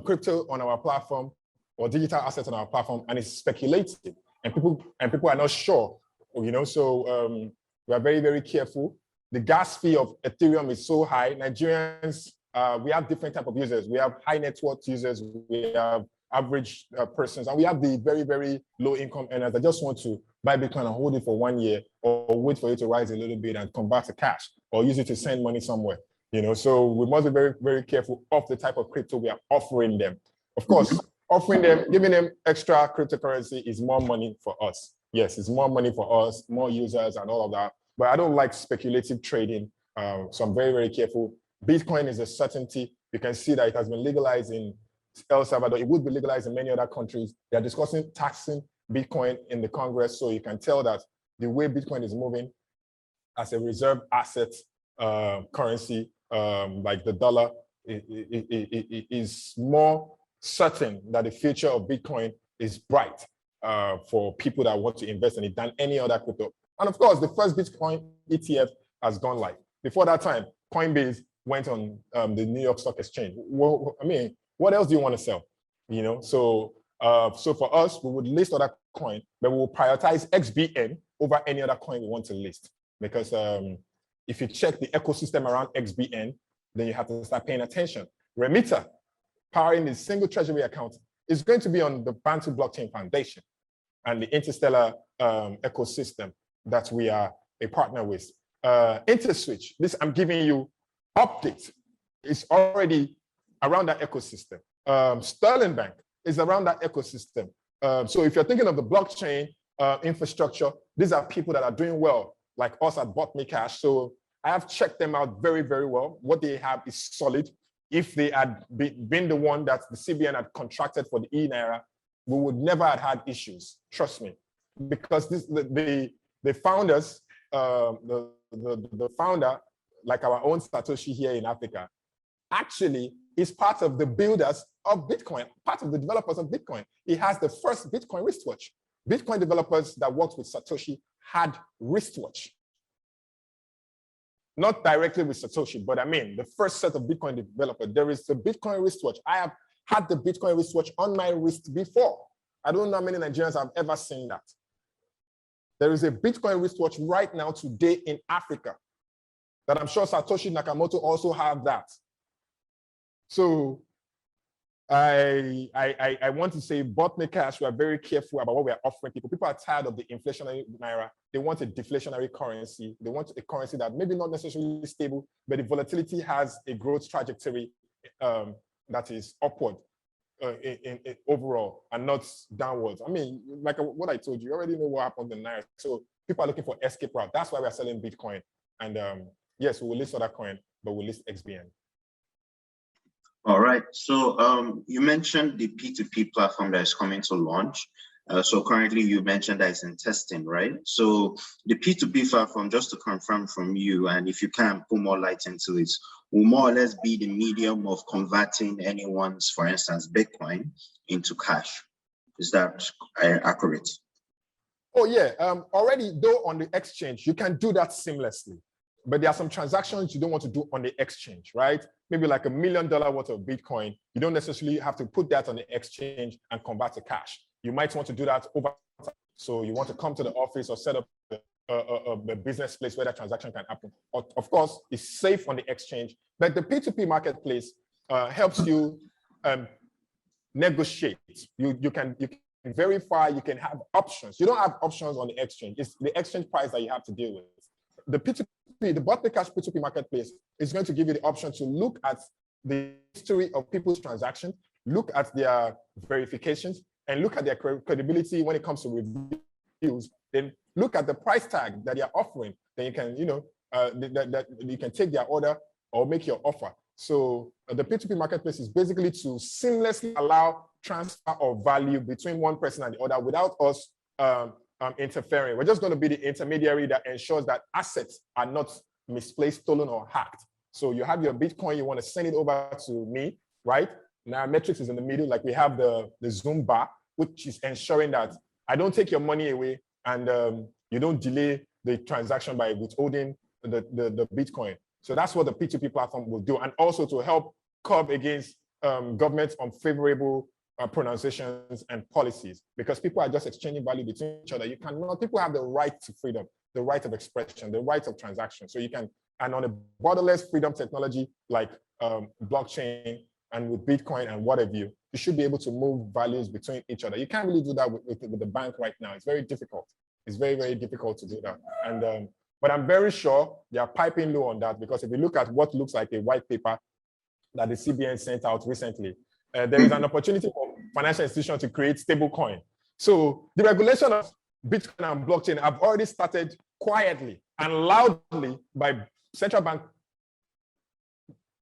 crypto on our platform or digital assets on our platform and it's speculative and people are not sure, you know. So we are very, very careful. The gas fee of Ethereum is so high. Nigerians, we have different type of users. We have high net worth users, we have average persons, and we have the very, very low income earners that just want to buy Bitcoin and hold it for 1 year or wait for it to rise a little bit and convert to cash or use it to send money somewhere, you know. So we must be very, very careful of the type of crypto we are offering them. Of course, offering them, giving them extra cryptocurrency is more money for us. Yes, it's more money for us, more users and all of that. But I don't like speculative trading. So I'm very, very careful. Bitcoin is a certainty. You can see that it has been legalized in El Salvador. It would be legalized in many other countries. They're discussing taxing Bitcoin in the Congress. So you can tell that the way Bitcoin is moving as a reserve asset currency, like the dollar, is more certain that the future of Bitcoin is bright for people that want to invest in it than any other crypto. And of course, the first Bitcoin ETF has gone live. Before that time, Coinbase went on the New York Stock Exchange. Well, I mean, what else do you want to sell? You know, so so for us, we would list other coin, but we will prioritize XBN over any other coin we want to list. Because if you check the ecosystem around XBN, then you have to start paying attention. Remitter, powering the single treasury account, is going to be on the Bantu Blockchain Foundation and the Interstellar ecosystem that we are a partner with. InterSwitch, this I'm giving you update, is already around that ecosystem. Sterling Bank is around that ecosystem. So if you're thinking of the blockchain infrastructure, these are people that are doing well, like us at BotMyCash. So I have checked them out very, very well. What they have is solid. If they had been the one that the CBN had contracted for the eNaira, we would never have had issues, trust me. Because the founders, the founder, like our own Satoshi here in Africa, actually is part of the builders of Bitcoin, part of the developers of Bitcoin. He has the first Bitcoin wristwatch. Bitcoin developers that worked with Satoshi had wristwatch. Not directly with Satoshi, but I mean, the first set of Bitcoin developers, there is the Bitcoin wristwatch. I have had the Bitcoin wristwatch on my wrist before. I don't know how many Nigerians have ever seen that. There is a Bitcoin wristwatch right now today in Africa that I'm sure Satoshi Nakamoto also have that. So I want to say BotMyCash, we are very careful about what we are offering people. People are tired of the inflationary Naira. They want a deflationary currency. They want a currency that maybe not necessarily stable, but the volatility has a growth trajectory that is upward in overall and not downwards. I mean, like what I told you, you already know what happened in Naira. So people are looking for escape route. That's why we are selling Bitcoin. And yes, we will list other coin, but we'll list XBN. All right. So you mentioned the P2P platform that is coming to launch. So currently you mentioned that it's in testing, right? So the P2P platform, just to confirm from you, and if you can put more light into it, will more or less be the medium of converting anyone's, for instance, Bitcoin into cash. Is that accurate? Oh yeah, already though on the exchange, you can do that seamlessly. But there are some transactions you don't want to do on the exchange, right? Maybe like $1 million worth of Bitcoin. You don't necessarily have to put that on the exchange and convert to cash. You might want to do that over time. So you want to come to the office or set up a business place where that transaction can happen. Of course, it's safe on the exchange, but the P2P marketplace helps you negotiate. You can verify, you can have options. You don't have options on the exchange. It's the exchange price that you have to deal with. The P2P, the BotMyCash P2P marketplace is going to give you the option to look at the history of people's transactions, look at their verifications, and look at their credibility when it comes to reviews. Then look at the price tag that they are offering. Then you can, you know, that you can take their order or make your offer. So the P2P marketplace is basically to seamlessly allow transfer of value between one person and the other without us interfering. We're just going to be the intermediary that ensures that assets are not misplaced, stolen, or hacked. So you have your Bitcoin, you want to send it over to me, right? Now metrics is in the middle, like we have the Zoom bar, which is ensuring that I don't take your money away and you don't delay the transaction by withholding the Bitcoin. So that's what the P2P platform will do. And also to help curb against government's unfavorable pronunciations and policies, because people are just exchanging value between each other. You cannot, people have the right to freedom, the right of expression, the right of transaction. So you can, and on a borderless freedom technology like blockchain and with Bitcoin and whatever, you should be able to move values between each other. You can't really do that with the bank right now. It's very difficult. It's very, very difficult to do that. And but I'm very sure they are piping low on that, because if you look at what looks like a white paper that the CBN sent out recently, there is an opportunity for financial institutions to create stablecoin. So the regulation of Bitcoin and blockchain have already started quietly and loudly by central bank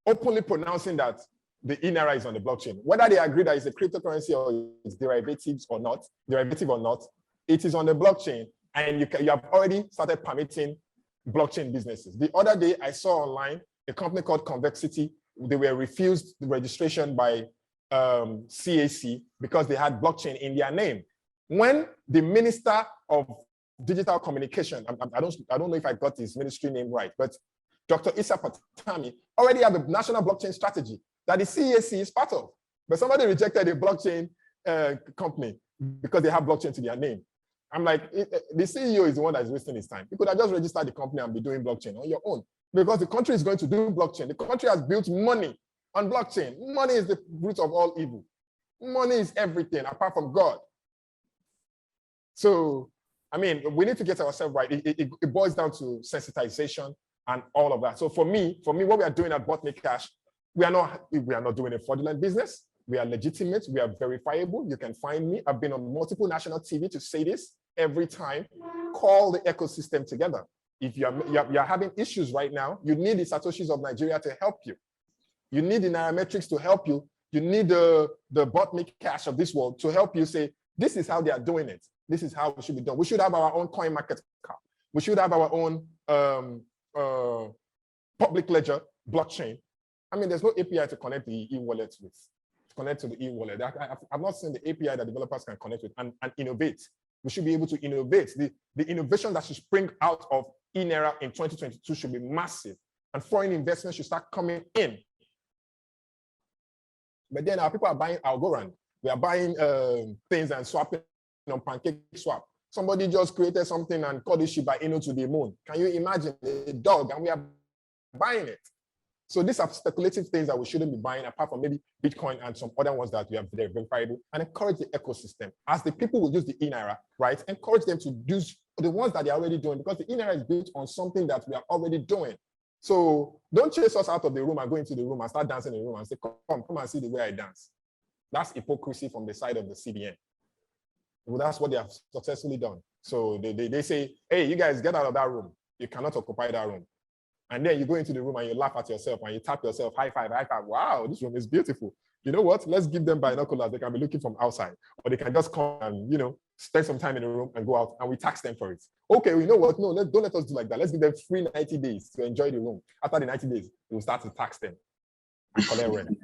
openly pronouncing that the eNaira is on the blockchain. Whether they agree that it's a cryptocurrency or it's derivative or not, it is on the blockchain, and you have already started permitting blockchain businesses. The other day, I saw online a company called Convexity. They were refused the registration by CAC because they had blockchain in their name. When the Minister of Digital Communication, I don't know if I got his ministry name right, but Dr. Issa Patami already have a national blockchain strategy that the CAC is part of. But somebody rejected a blockchain company because they have blockchain to their name. I'm like, the CEO is the one that is wasting his time. You could have just registered the company and be doing blockchain on your own, because the country is going to do blockchain. The country has built money on blockchain. Money is the root of all evil. Money is everything apart from God. So, I mean, we need to get ourselves right. It boils down to sensitization and all of that. So for me, what we are doing at BotMyCash, we are not doing a fraudulent business. We are legitimate. We are verifiable. You can find me. I've been on multiple national TV to say this every time. Call the ecosystem together. If you're having issues right now, you need the Satoshis of Nigeria to help you. You need the Nairametrics to help you. You need the BotMyCash of this world to help you say, this is how they are doing it. This is how it should be done. We should have our own coin market cap. We should have our own public ledger blockchain. I mean, there's no API to connect the e-wallet with. To connect to the e-wallet. I've not seen the API that developers can connect with and innovate. We should be able to innovate. The innovation that should spring out of eNaira in 2022 should be massive, and foreign investment should start coming in. But then our people are buying Algorand. We are buying things and swapping on Pancake Swap. Somebody just created something and called it Shiba Inu to the moon. Can you imagine a dog? And we are buying it. So these are speculative things that we shouldn't be buying, apart from maybe Bitcoin and some other ones that we have very verifiable, and encourage the ecosystem. As the people will use the eNaira, right? Encourage them to use the ones that they're already doing, because the eNaira is built on something that we are already doing. So don't chase us out of the room and go into the room and start dancing in the room and say, come and see the way I dance. That's hypocrisy from the side of the CBN. Well, that's what they have successfully done. So they say, hey, you guys get out of that room. You cannot occupy that room. And then you go into the room and you laugh at yourself and you tap yourself, high five, high five. Wow, this room is beautiful. You know what? Let's give them binoculars. They can be looking from outside, or they can just come and, spend some time in the room and go out, and we tax them for it. Okay, you know what? No, don't let us do like that. Let's give them free 90 days to enjoy the room. After the 90 days, we'll start to tax them and collect rent.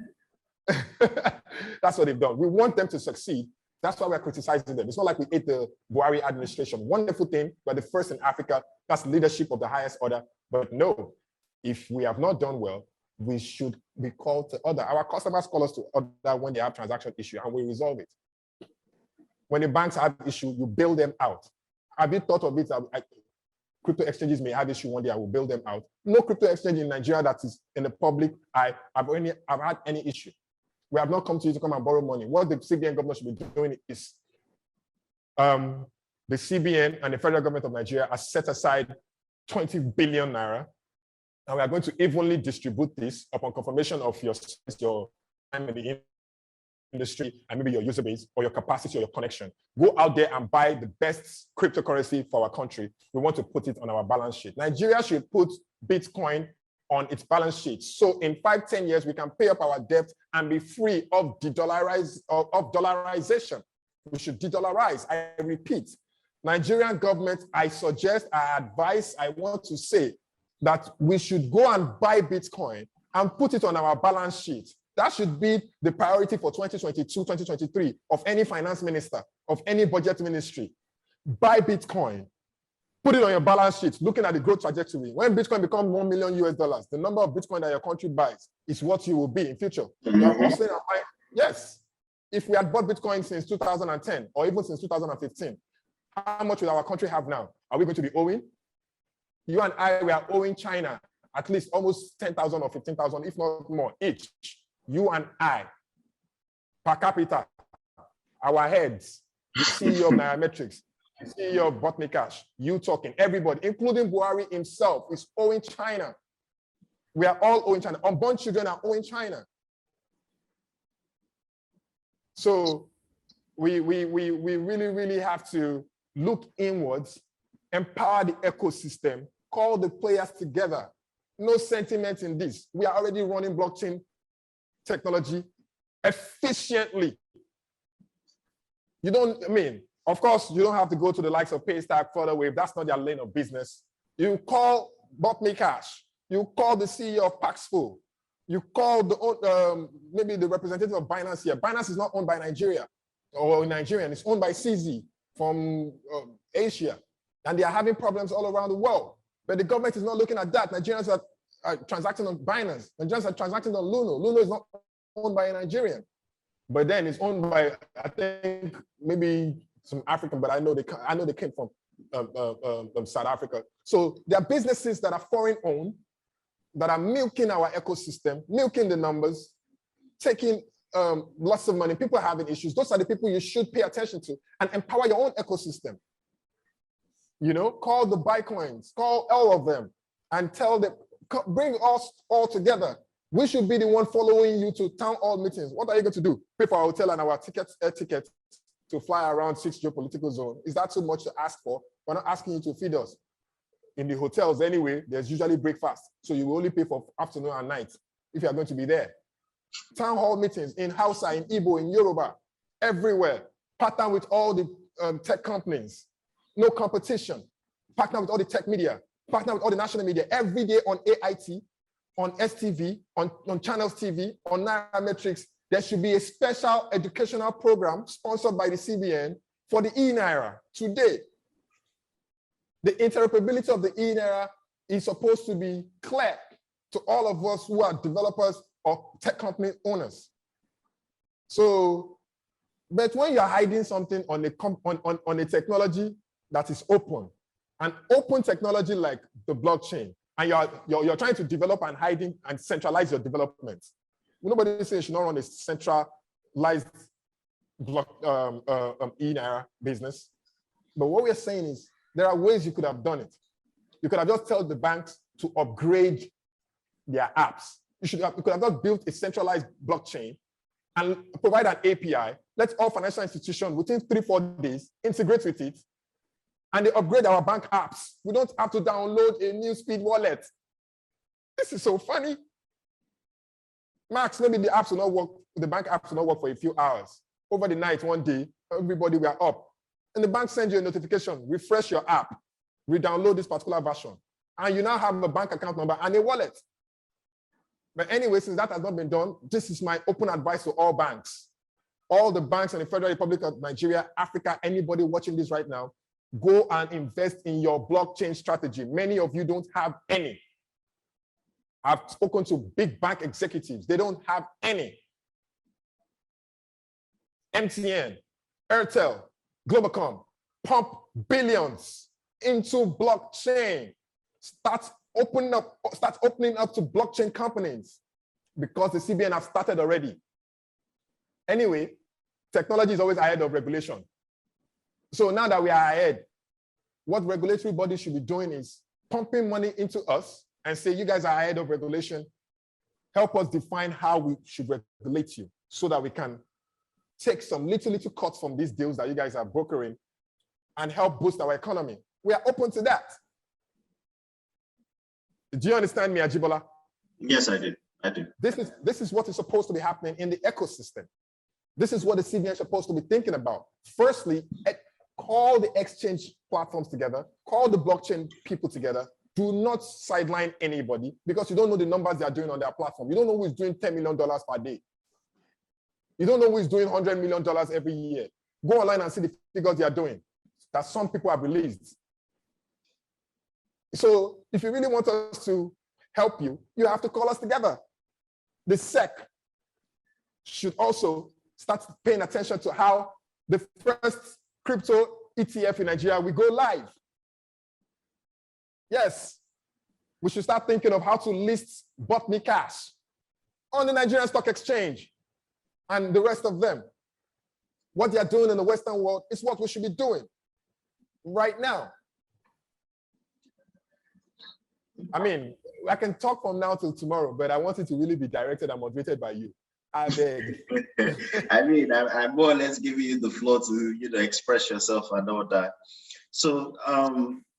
That's what they've done. We want them to succeed. That's why we're criticizing them. It's not like we ate the Buhari administration. Wonderful thing. We're the first in Africa. That's leadership of the highest order. But no, if we have not done well, we should be called to order. Our customers call us to order when they have transaction issue, and we resolve it. When the banks have issue, you bail them out. Have you thought of it? Crypto exchanges may have issue one day, I will bail them out. No crypto exchange in Nigeria that is in the public eye I've had any issue. We have not come to you to come and borrow money. What the CBN government should be doing is the CBN and the federal government of Nigeria has set aside 20 billion naira, and we are going to evenly distribute this upon confirmation of your time in the industry and maybe your user base or your capacity or your connection. Go out there and buy the best cryptocurrency for our country. We want to put it on our balance sheet. Nigeria should put Bitcoin on its balance sheet. So in 5-10 years, we can pay up our debt and be free of dollarization. We should de-dollarize. I repeat, Nigerian government, I suggest, I advise, I want to say that we should go and buy Bitcoin and put it on our balance sheet. That should be the priority for 2022, 2023 of any finance minister, of any budget ministry. Buy Bitcoin, put it on your balance sheet, looking at the growth trajectory. When Bitcoin becomes $1 million US, the number of Bitcoin that your country buys is what you will be in future. Yes. If we had bought Bitcoin since 2010 or even since 2015, how much will our country have now? Are we going to be owing? You and I, we are owing China at least almost 10,000 or 15,000, if not more, each. You and I, per capita, our heads, the CEO of Nairametrics, the CEO of Botmecash, you talking, everybody, including Buhari himself, is owing China. We are all owing China. Unborn children are owing China. So we really have to look inwards, empower the ecosystem, call the players together. No sentiment in this. We are already running blockchain technology efficiently. You don't, of course, you don't have to go to the likes of Paystack, Furtherwave. That's not their lane of business. You call BotMyCash. You call the CEO of Paxful. You call the maybe the representative of Binance here. Binance is not owned by Nigeria or Nigerian. It's owned by CZ from Asia. And they are having problems all around the world. But the government is not looking at that. Nigerians are transacting on Binance. Nigerians are transacting on Luno. Luno is not owned by a Nigerian. But then it's owned by, I think, maybe some African, but I know they came from South Africa. So there are businesses that are foreign owned, that are milking our ecosystem, milking the numbers, taking lots of money. People are having issues. Those are the people you should pay attention to and empower your own ecosystem. You know, call the Bitcoins, call all of them and tell them, bring us all together. We should be the one following you to town hall meetings. What are you going to do? Pay for our hotel and our air tickets to fly around 6 geopolitical zones. Is that too much to ask for? We're not asking you to feed us. In the hotels anyway, there's usually breakfast. So you will only pay for afternoon and night if you are going to be there. Town hall meetings in Hausa, in Igbo, in Yoruba, everywhere. Partner with all the tech companies. No competition. Partner with all the tech media. Partner with all the national media. Every day on AIT, on STV, on Channels TV, on Nairametrics, there should be a special educational program sponsored by the CBN for the eNaira today. The interoperability of the eNaira is supposed to be clear to all of us who are developers or tech company owners. So, but when you're hiding something on a technology that is open, an open technology like the blockchain, and you're trying to develop and hiding and centralize your development. Nobody is saying you should not run a centralized block eNaira business. But what we're saying is there are ways you could have done it. You could have just told the banks to upgrade their apps. You could have just built a centralized blockchain and provide an API. Let all financial institutions within 3-4 days integrate with it, and they upgrade our bank apps. We don't have to download a new speed wallet. This is so funny. Max, maybe the apps will not work, the bank apps will not work for a few hours. Over the night, one day, everybody were up. And the bank sends you a notification, refresh your app, re-download this particular version. And you now have a bank account number and a wallet. But anyway, since that has not been done, this is my open advice to all banks. All the banks in the Federal Republic of Nigeria, Africa, anybody watching this right now, go and invest in your blockchain strategy. Many of you don't have any. I've spoken to big bank executives. They don't have any. MTN, Airtel, Globacom, pump billions into blockchain. Start opening up to blockchain companies because the CBN have started already. Anyway, technology is always ahead of regulation. So now that we are ahead, what regulatory bodies should be doing is pumping money into us and say, you guys are ahead of regulation. Help us define how we should regulate you so that we can take some little cuts from these deals that you guys are brokering and help boost our economy. We are open to that. Do you understand me, Ajibola? Yes, I do. This is what is supposed to be happening in the ecosystem. This is what the CBN is supposed to be thinking about. Firstly, call the exchange platforms together, call the blockchain people together. Do not sideline anybody because you don't know the numbers they are doing on their platform. You don't know who is doing $10 million per day. You don't know who is doing $100 million every year. Go online and see the figures they are doing that some people have released. So if you really want us to help you, you have to call us together. The SEC should also start paying attention to how the first crypto ETF in Nigeria will go live. Yes, we should start thinking of how to list BotMyCash on the Nigerian Stock Exchange and the rest of them. What they are doing in the Western world is what we should be doing right now. I mean, I can talk from now till tomorrow, but I want it to really be directed and moderated by you. I beg. I mean, I'm more or less giving you the floor to, express yourself and all that. So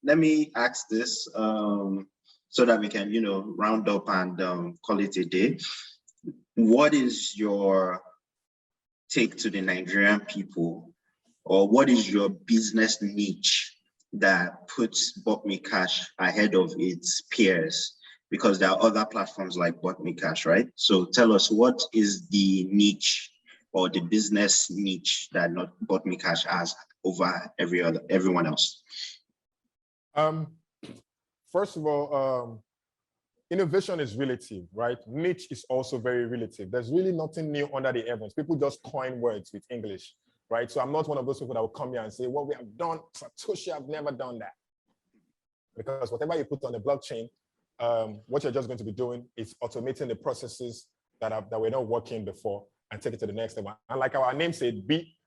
let me ask this so that we can, round up and call it a day. What is your take to the Nigerian people, or what is your business niche that puts BotMyCash ahead of its peers? Because there are other platforms like BotMyCash, right? So tell us, what is the niche or the business niche that not BotMyCash has over everyone else? First of all, innovation is relative, right? Niche is also very relative. There's really nothing new under the heavens. People just coin words with English, right? So I'm not one of those people that will come here and say, what we have done, Satoshi, I've never done that. Because whatever you put on the blockchain, what you're just going to be doing is automating the processes that were not working before and take it to the next level. And like our name said,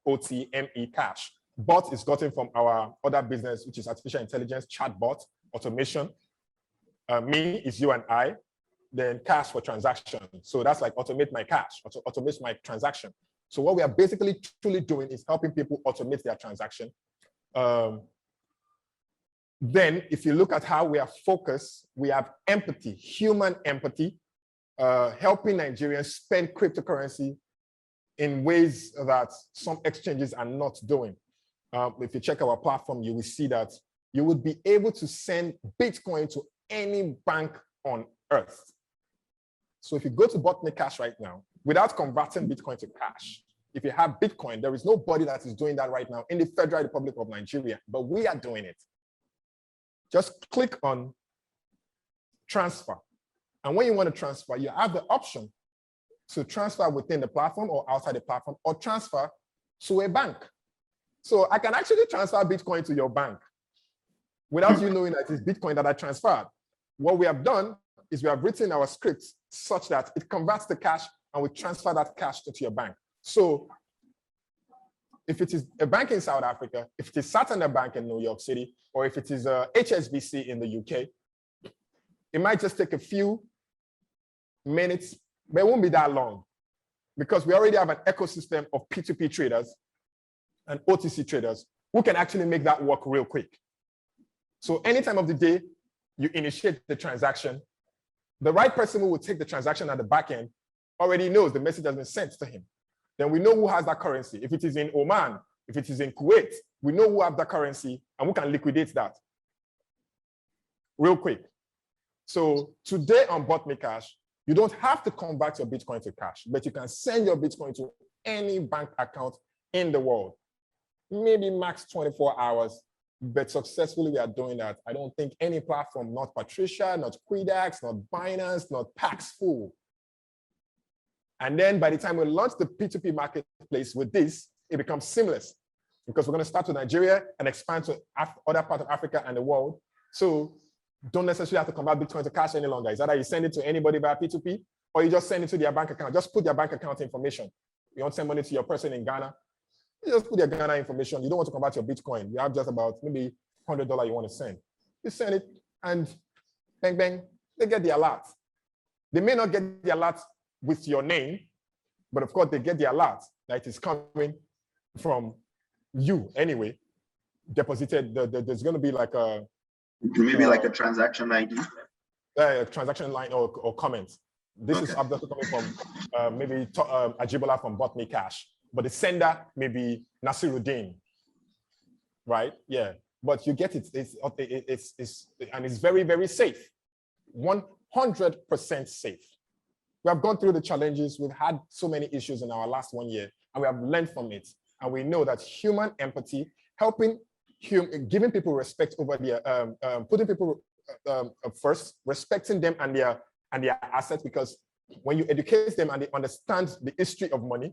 BOTME Cash. Bot is gotten from our other business, which is artificial intelligence, chatbot, automation. Me is you and I, then cash for transaction. So that's like automate my cash, automate my transaction. So what we are basically truly doing is helping people automate their transaction. Then if you look at how we are focused, we have empathy, human empathy, helping Nigerians spend cryptocurrency in ways that some exchanges are not doing. If you check our platform, you will see that you would be able to send Bitcoin to any bank on earth. So if you go to BotMyCash right now, without converting Bitcoin to cash, if you have Bitcoin, there is nobody that is doing that right now in the Federal Republic of Nigeria, but we are doing it. Just click on transfer. And when you want to transfer, you have the option to transfer within the platform or outside the platform, or transfer to a bank. So I can actually transfer Bitcoin to your bank without you knowing that it's Bitcoin that I transferred. What we have done is we have written our scripts such that it converts the cash and we transfer that cash to your bank. So if it is a bank in South Africa, if it is Santander Bank in New York City, or if it is HSBC in the UK, it might just take a few minutes, but it won't be that long because we already have an ecosystem of P2P traders and OTC traders who can actually make that work real quick. So any time of the day, you initiate the transaction, the right person who will take the transaction at the back end already knows the message has been sent to him. Then we know who has that currency. If it is in Oman, if it is in Kuwait, we know who have that currency and who can liquidate that real quick. So today on BotMyCash, you don't have to convert your Bitcoin to cash, but you can send your Bitcoin to any bank account in the world. Maybe max 24 hours, but successfully we are doing that. I don't think any platform, not Patricia, not Quidax, not Binance, not Paxful. And then by the time we launch the P2P marketplace with this, it becomes seamless because we're going to start with Nigeria and expand to other parts of Africa and the world. So don't necessarily have to convert Bitcoin to cash any longer. It's either you send it to anybody via P2P or you just send it to their bank account. Just put their bank account information. You want to send money to your person in Ghana, you just put their Ghana information. You don't want to convert your Bitcoin. You have just about maybe $100 you want to send. You send it and bang, bang, they get the alert. They may not get the alert with your name, but of course they get the alert that it is coming from you anyway, deposited. There's going to be like a... Maybe like a transaction ID? transaction line or comment. This is obviously coming from maybe Ajibola from BotMyCash, but the sender may be Nasiruddin, right? Yeah, but you get it. And it's very, very safe. 100% safe. We have gone through the challenges. We've had so many issues in our last 1 year, and we have learned from it. And we know that human empathy, giving people respect over their, putting people first, respecting them and their assets, because when you educate them and they understand the history of money,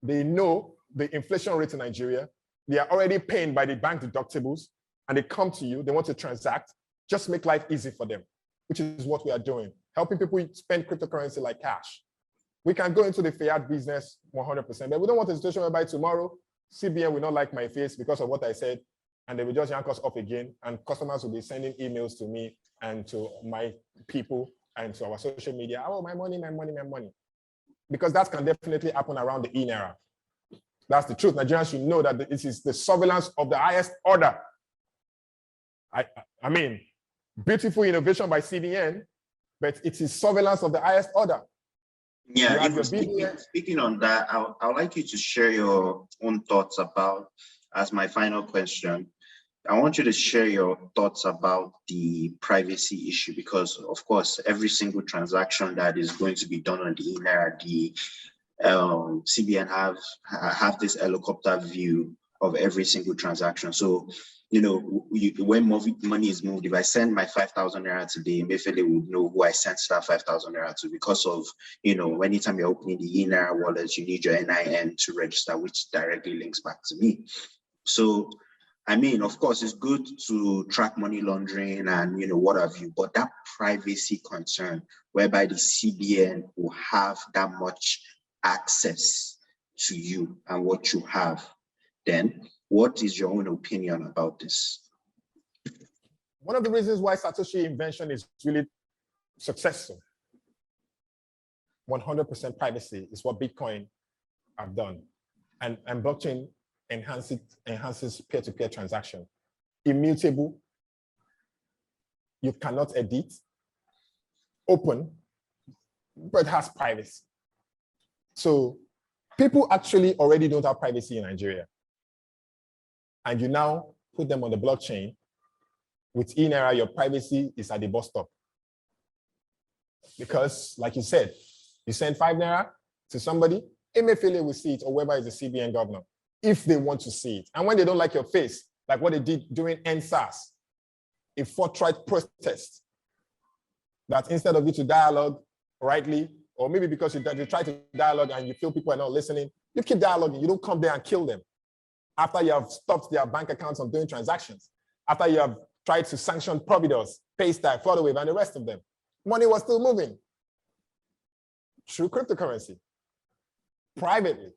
they know the inflation rate in Nigeria, they are already paying by the bank deductibles, and they come to you, they want to transact, just make life easy for them, which is what we are doing, helping people spend cryptocurrency like cash. We can go into the fiat business 100%, but we don't want a situation whereby tomorrow CBN will not like my face because of what I said, and they will just yank us off again, and customers will be sending emails to me and to my people and to our social media, oh, my money, my money, my money. Because that can definitely happen around the eNaira. That's the truth. Nigerians should know that this is the surveillance of the highest order. I mean, beautiful innovation by CBN, but it is surveillance of the highest order. Yeah, even speaking on that, I'd like you to share your own thoughts about, as my final question, I want you to share your thoughts about the privacy issue, because of course, every single transaction that is going to be done on the eNaira, the CBN have this helicopter view of every single transaction. So, you know, when money is moved, if I send my 5,000 naira today, Mefele would know who I sent that 5,000 naira to, because of, you know, anytime you're opening the eNaira wallet, you need your NIN to register, which directly links back to me. So, I mean, of course, it's good to track money laundering and, you know, what have you, but that privacy concern whereby the CBN will have that much access to you and what you have, then what is your own opinion about this? One of the reasons why Satoshi invention is really successful, 100% privacy, is what Bitcoin have done. And blockchain enhances peer-to-peer transaction. Immutable, you cannot edit, open, but has privacy. So people actually already don't have privacy in Nigeria. And you now put them on the blockchain. With eNaira, your privacy is at the bus stop. Because, like you said, you send 5 naira to somebody, Emefiele will see it, or whoever is the CBN governor, if they want to see it. And when they don't like your face, like what they did during NSAS, a forthright protest, that instead of you to dialogue rightly, or maybe because you try to dialogue and you feel people are not listening, you keep dialoguing, you don't come there and kill them. After you have stopped their bank accounts from doing transactions, after you have tried to sanction providers, PayStack, Flutterwave, and the rest of them, money was still moving through cryptocurrency, privately.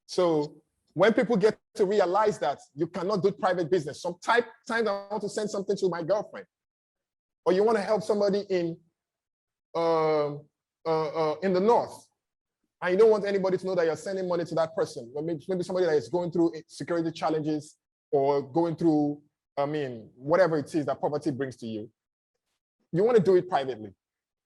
So when people get to realize that you cannot do private business, sometimes I want to send something to my girlfriend, or you want to help somebody in the north, and you don't want anybody to know that you're sending money to that person, or maybe somebody that is going through security challenges or going through, I mean, whatever it is that poverty brings to you, you want to do it privately.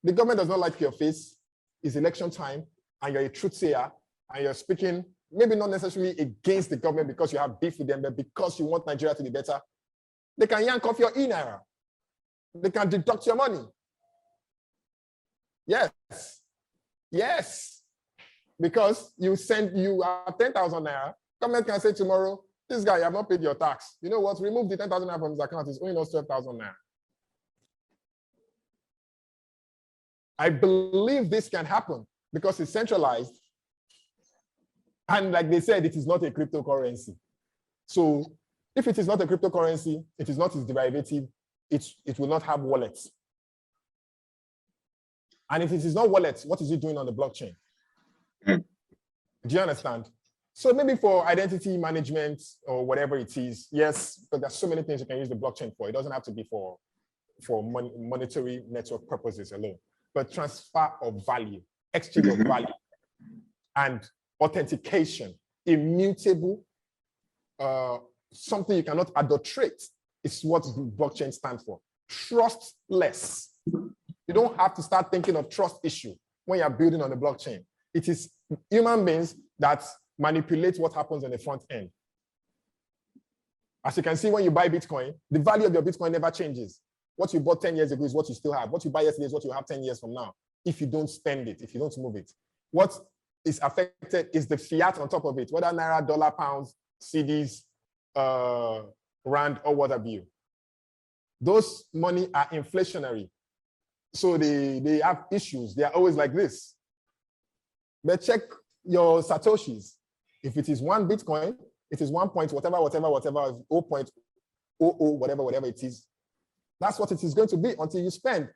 The government does not like your face. It's election time, and you're a truth sayer, and you're speaking maybe not necessarily against the government because you have beef with them, but because you want Nigeria to be better. They can yank off your eNaira. They can deduct your money. Yes, yes. Because you have 10,000 naira, government can say tomorrow, this guy, you have not paid your tax. You know what? Remove the 10,000 naira from his account. He's owing us 12,000 naira. I believe this can happen because it's centralized. And like they said, it is not a cryptocurrency. So if it is not a cryptocurrency, it is not its derivative, it will not have wallets. And if it is not wallets, what is it doing on the blockchain? Do you understand? So maybe for identity management or whatever it is, yes, but there's so many things you can use the blockchain for. It doesn't have to be for monetary network purposes alone, but transfer of value, exchange of value, and authentication, immutable, something you cannot adulterate is what blockchain stands for. trustless. You don't have to start thinking of trust issue when you're building on the blockchain. It is human beings that manipulate what happens on the front end. As you can see, when you buy Bitcoin, the value of your Bitcoin never changes. What you bought 10 years ago is what you still have. What you buy yesterday is what you have 10 years from now, if you don't spend it, if you don't move it. What is affected is the fiat on top of it, whether Naira, dollar, pounds, CDs, Rand, or what have you. Those money are inflationary. So they have issues. They are always like this. But check your Satoshis. If it is 1 Bitcoin, it is 1 point whatever, 0.00, whatever it is. That's what it is going to be until you spend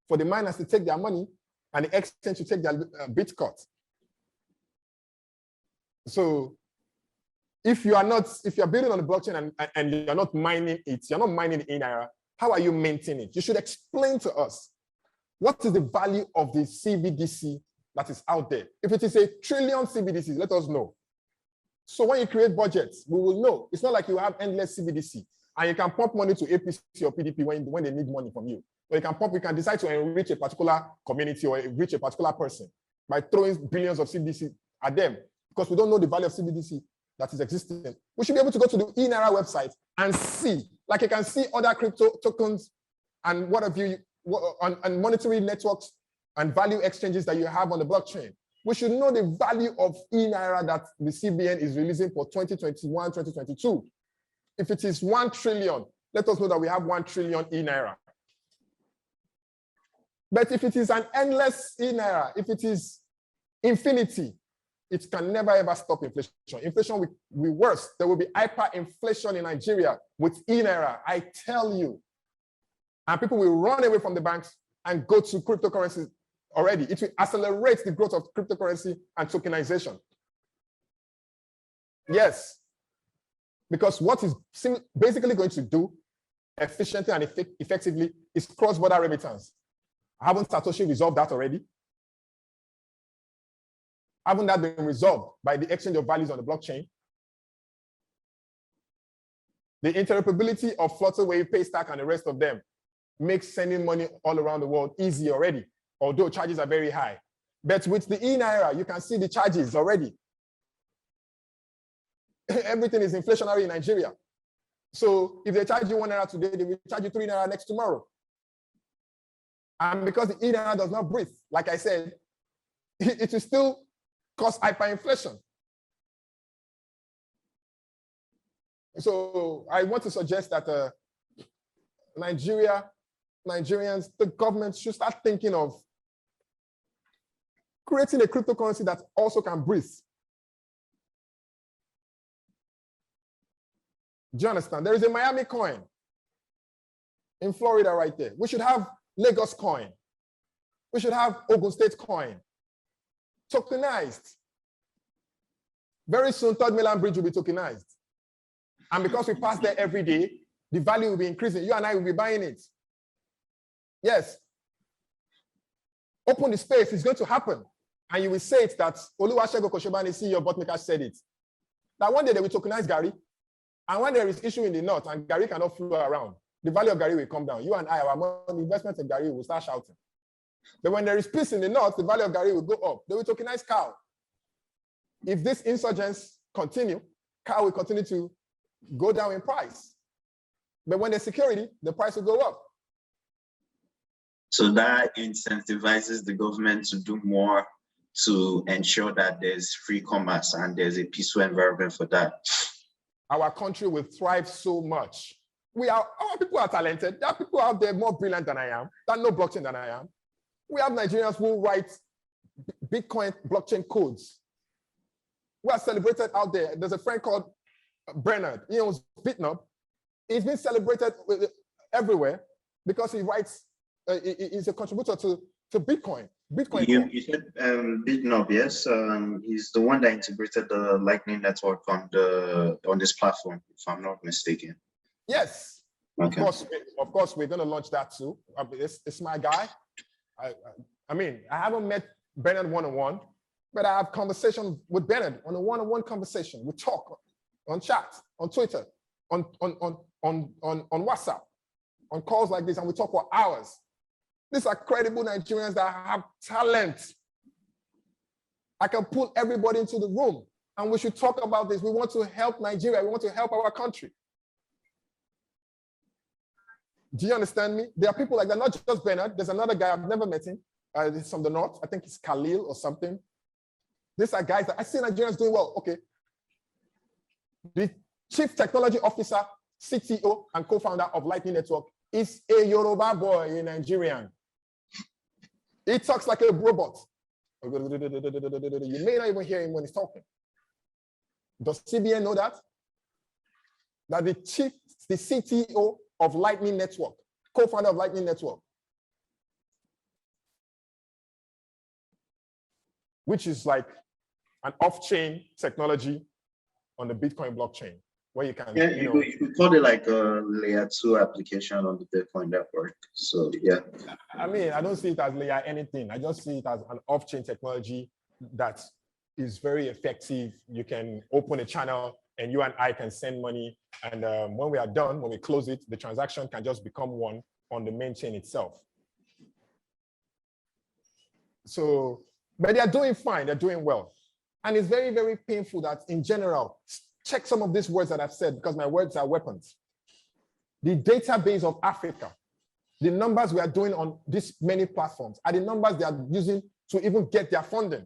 for the miners to take their money and the exchange to take their bit cut. So if you're building on the blockchain and you're not mining it, you're not mining the eNaira, how are you maintaining it? You should explain to us what is the value of the CBDC that is out there. If it is a trillion CBDCs, let us know. So when you create budgets, we will know. It's not like you have endless CBDC and you can pump money to APC or PDP when they need money from you. Or you can decide to enrich a particular community or enrich a particular person by throwing billions of CBDC at them because we don't know the value of CBDC that is existing. We should be able to go to the eNaira website and see, like you can see other crypto tokens and what have you, and monetary networks and value exchanges that you have on the blockchain. We should know the value of eNaira that the CBN is releasing for 2021, 2022. If it is 1 trillion, let us know that we have 1 trillion eNaira. But if it is an endless eNaira, if it is infinity, it can never ever stop inflation. Inflation will be worse. There will be hyperinflation in Nigeria with eNaira, I tell you. And people will run away from the banks and go to cryptocurrencies already. It will accelerate the growth of cryptocurrency and tokenization. Yes, because what is basically going to do efficiently and effectively is cross-border remittance. Haven't Satoshi resolved that already? Haven't that been resolved by the exchange of values on the blockchain? The interoperability of Flutterwave, Paystack, and the rest of them makes sending money all around the world easy already, although charges are very high. But with the eNaira, you can see the charges already. Everything is inflationary in Nigeria. So if they charge you 1 Naira today, they will charge you 3 Naira next tomorrow. And because the eNaira does not breathe, like I said, it will still cause hyperinflation. So I want to suggest that Nigerians, the government should start thinking of creating a cryptocurrency that also can breathe. Do you understand? There is a Miami coin in Florida right there. We should have Lagos coin. We should have Ogun State coin. Tokenized. Very soon, Third Mainland Bridge will be tokenized. And because we pass there every day, the value will be increasing. You and I will be buying it. Yes. Open the space, it's going to happen. And you will say it that Oluwasegun Ore Ofe Kosemani, CEO of Botmecash, said it. That one day they will tokenize Gary. And when there is issue in the north and Gary cannot flow around, the value of Gary will come down. You and I, our money investment in Gary will start shouting. But when there is peace in the north, the value of Gary will go up. They will tokenize cow. If this insurgents continue, cow will continue to go down in price. But when there's security, the price will go up. So that incentivizes the government to do more to ensure that there's free commerce and there's a peaceful environment for that. Our country will thrive so much. Our people are talented. There are people out there more brilliant than I am, that know blockchain than I am. We have Nigerians who write Bitcoin blockchain codes. We are celebrated out there. There's a friend called Bernard. He owns Bitnub. He's been celebrated everywhere because he writes, he's a contributor to Bitcoin. You said Bitnub, yes. He's the one that integrated the Lightning Network on this platform, if I'm not mistaken. Yes. Okay. Of course, we're going to launch that too. It's my guy. I mean, I haven't met Bernard one-on-one, but I have conversation with Bernard on a one-on-one conversation. We talk on chat, on Twitter, on WhatsApp. on calls like this and we talk for hours. These are credible Nigerians that have talent. I can pull everybody into the room and we should talk about this. We want to help Nigeria. We want to help our country. Do you understand me? There are people like that, not just Bernard. There's another guy, I've never met him. He's from the north. I think it's Khalil or something. These are guys that I see Nigerians doing well. Okay. The chief technology officer, CTO, and co-founder of Lightning Network is a Yoruba boy, a Nigerian. He talks like a robot. You may not even hear him when he's talking. Does CBN know that? That the CTO of Lightning Network, co-founder of Lightning Network, which is like an off-chain technology on the Bitcoin blockchain, where you can, you call it like a layer 2 application on the Bitcoin network. So yeah. I mean, I don't see it as layer anything. I just see it as an off-chain technology that is very effective. You can open a channel and you and I can send money. And when we are done, when we close it, the transaction can just become one on the main chain itself. So, but they are doing fine, they're doing well. And it's very, very painful that in general, check some of these words that I've said because my words are weapons. The database of Africa, the numbers we are doing on these many platforms are the numbers they are using to even get their funding.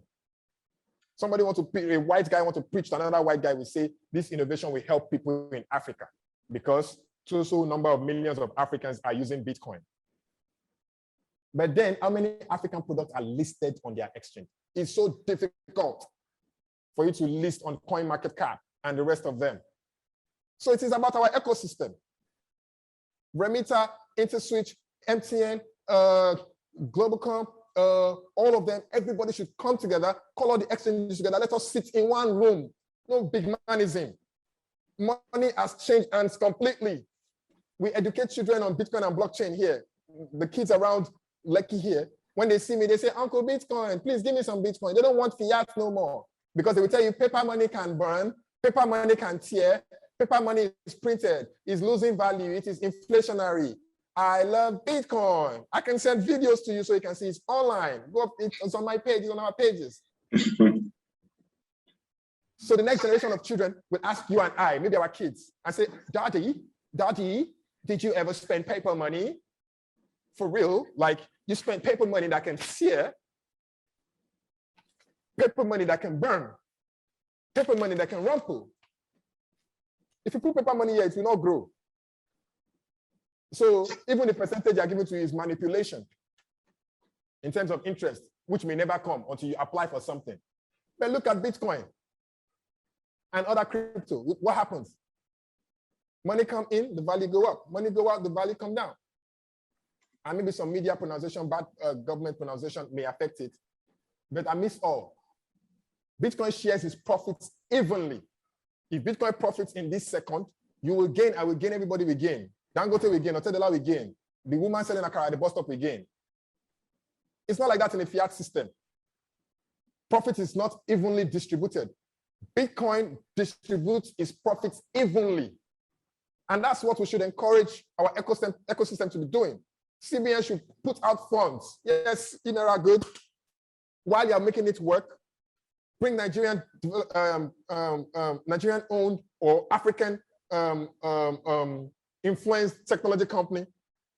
Somebody wants to, a white guy wants to preach to another white guy, will say this innovation will help people in Africa because so number of millions of Africans are using Bitcoin. But then how many African products are listed on their exchange? It's so difficult for you to list on CoinMarketCap and the rest of them. So it is about our ecosystem. Remita, InterSwitch, MTN, Globalcom, all of them, everybody should come together, call all the exchanges together. Let us sit in one room. No big manism. Money has changed hands completely. We educate children on Bitcoin and blockchain here. The kids around Lekki here, when they see me, they say, Uncle Bitcoin, please give me some Bitcoin. They don't want fiat no more because they will tell you paper money can burn, paper money can tear, paper money is printed, is losing value, it is inflationary. I love Bitcoin. I can send videos to you so you can see it's online. Go up, it's on my page, it's on our pages. So the next generation of children will ask you and I, maybe our kids, and say, Daddy, did you ever spend paper money? For real? Like you spend paper money that can tear, paper money that can burn, paper money that can rumple. If you put paper money here, it will not grow. So even the percentage they're giving to you is manipulation in terms of interest, which may never come until you apply for something. But look at Bitcoin and other crypto. What happens? Money come in, the value go up. Money go out, the value come down. And maybe some media pronunciation, bad government pronunciation may affect it. But amidst all, Bitcoin shares its profits evenly. If Bitcoin profits in this second, you will gain, I will gain, everybody will gain. Dangote will gain, Otedela will gain. The woman selling a car at the bus stop will gain. It's not like that in a fiat system. Profit is not evenly distributed. Bitcoin distributes its profits evenly. And that's what we should encourage our ecosystem to be doing. CBN should put out funds. Yes, eNaira good. While you're making it work, bring Nigerian owned or African influenced technology company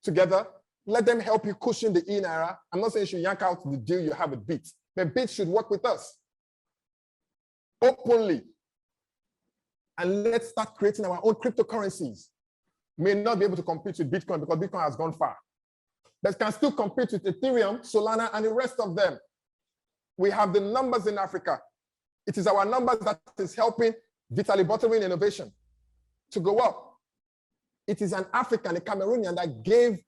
together. Let them help you cushion the eNaira. I'm not saying you should yank out the deal you have with Bit, but Bit should work with us openly. And let's start creating our own cryptocurrencies. May not be able to compete with Bitcoin because Bitcoin has gone far, but can still compete with Ethereum, Solana, and the rest of them. We have the numbers in Africa. It is our numbers that is helping Vitaly Buterin innovation to go up. It is an African, a Cameroonian, that gave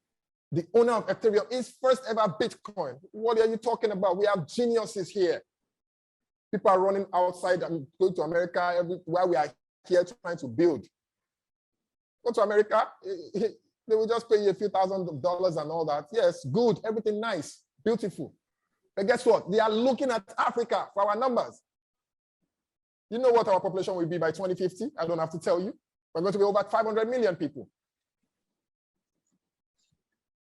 the owner of Ethereum his first ever Bitcoin. What are you talking about? We have geniuses here. People are running outside and going to America while we are here trying to build. Go to America, they will just pay you a few $1,000s and all that. Yes, good, everything nice, beautiful. But guess what? They are looking at Africa for our numbers. You know what our population will be by 2050? I don't have to tell you. We're going to be over 500 million people.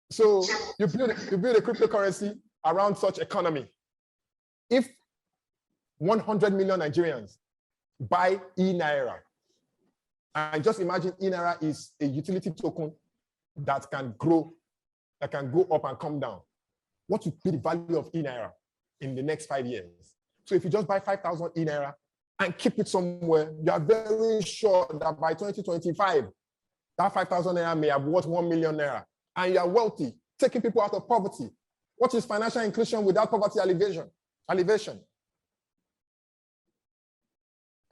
So you build a cryptocurrency around such economy. If 100 million Nigerians buy eNaira, and just imagine eNaira is a utility token that can grow, that can go up and come down. What would be the value of eNaira in the next 5 years? So if you just buy 5,000 eNaira and keep it somewhere, you are very sure that by 2025, that 5,000 naira may have worth 1 million naira, and you are wealthy, taking people out of poverty. What is financial inclusion without poverty alleviation? I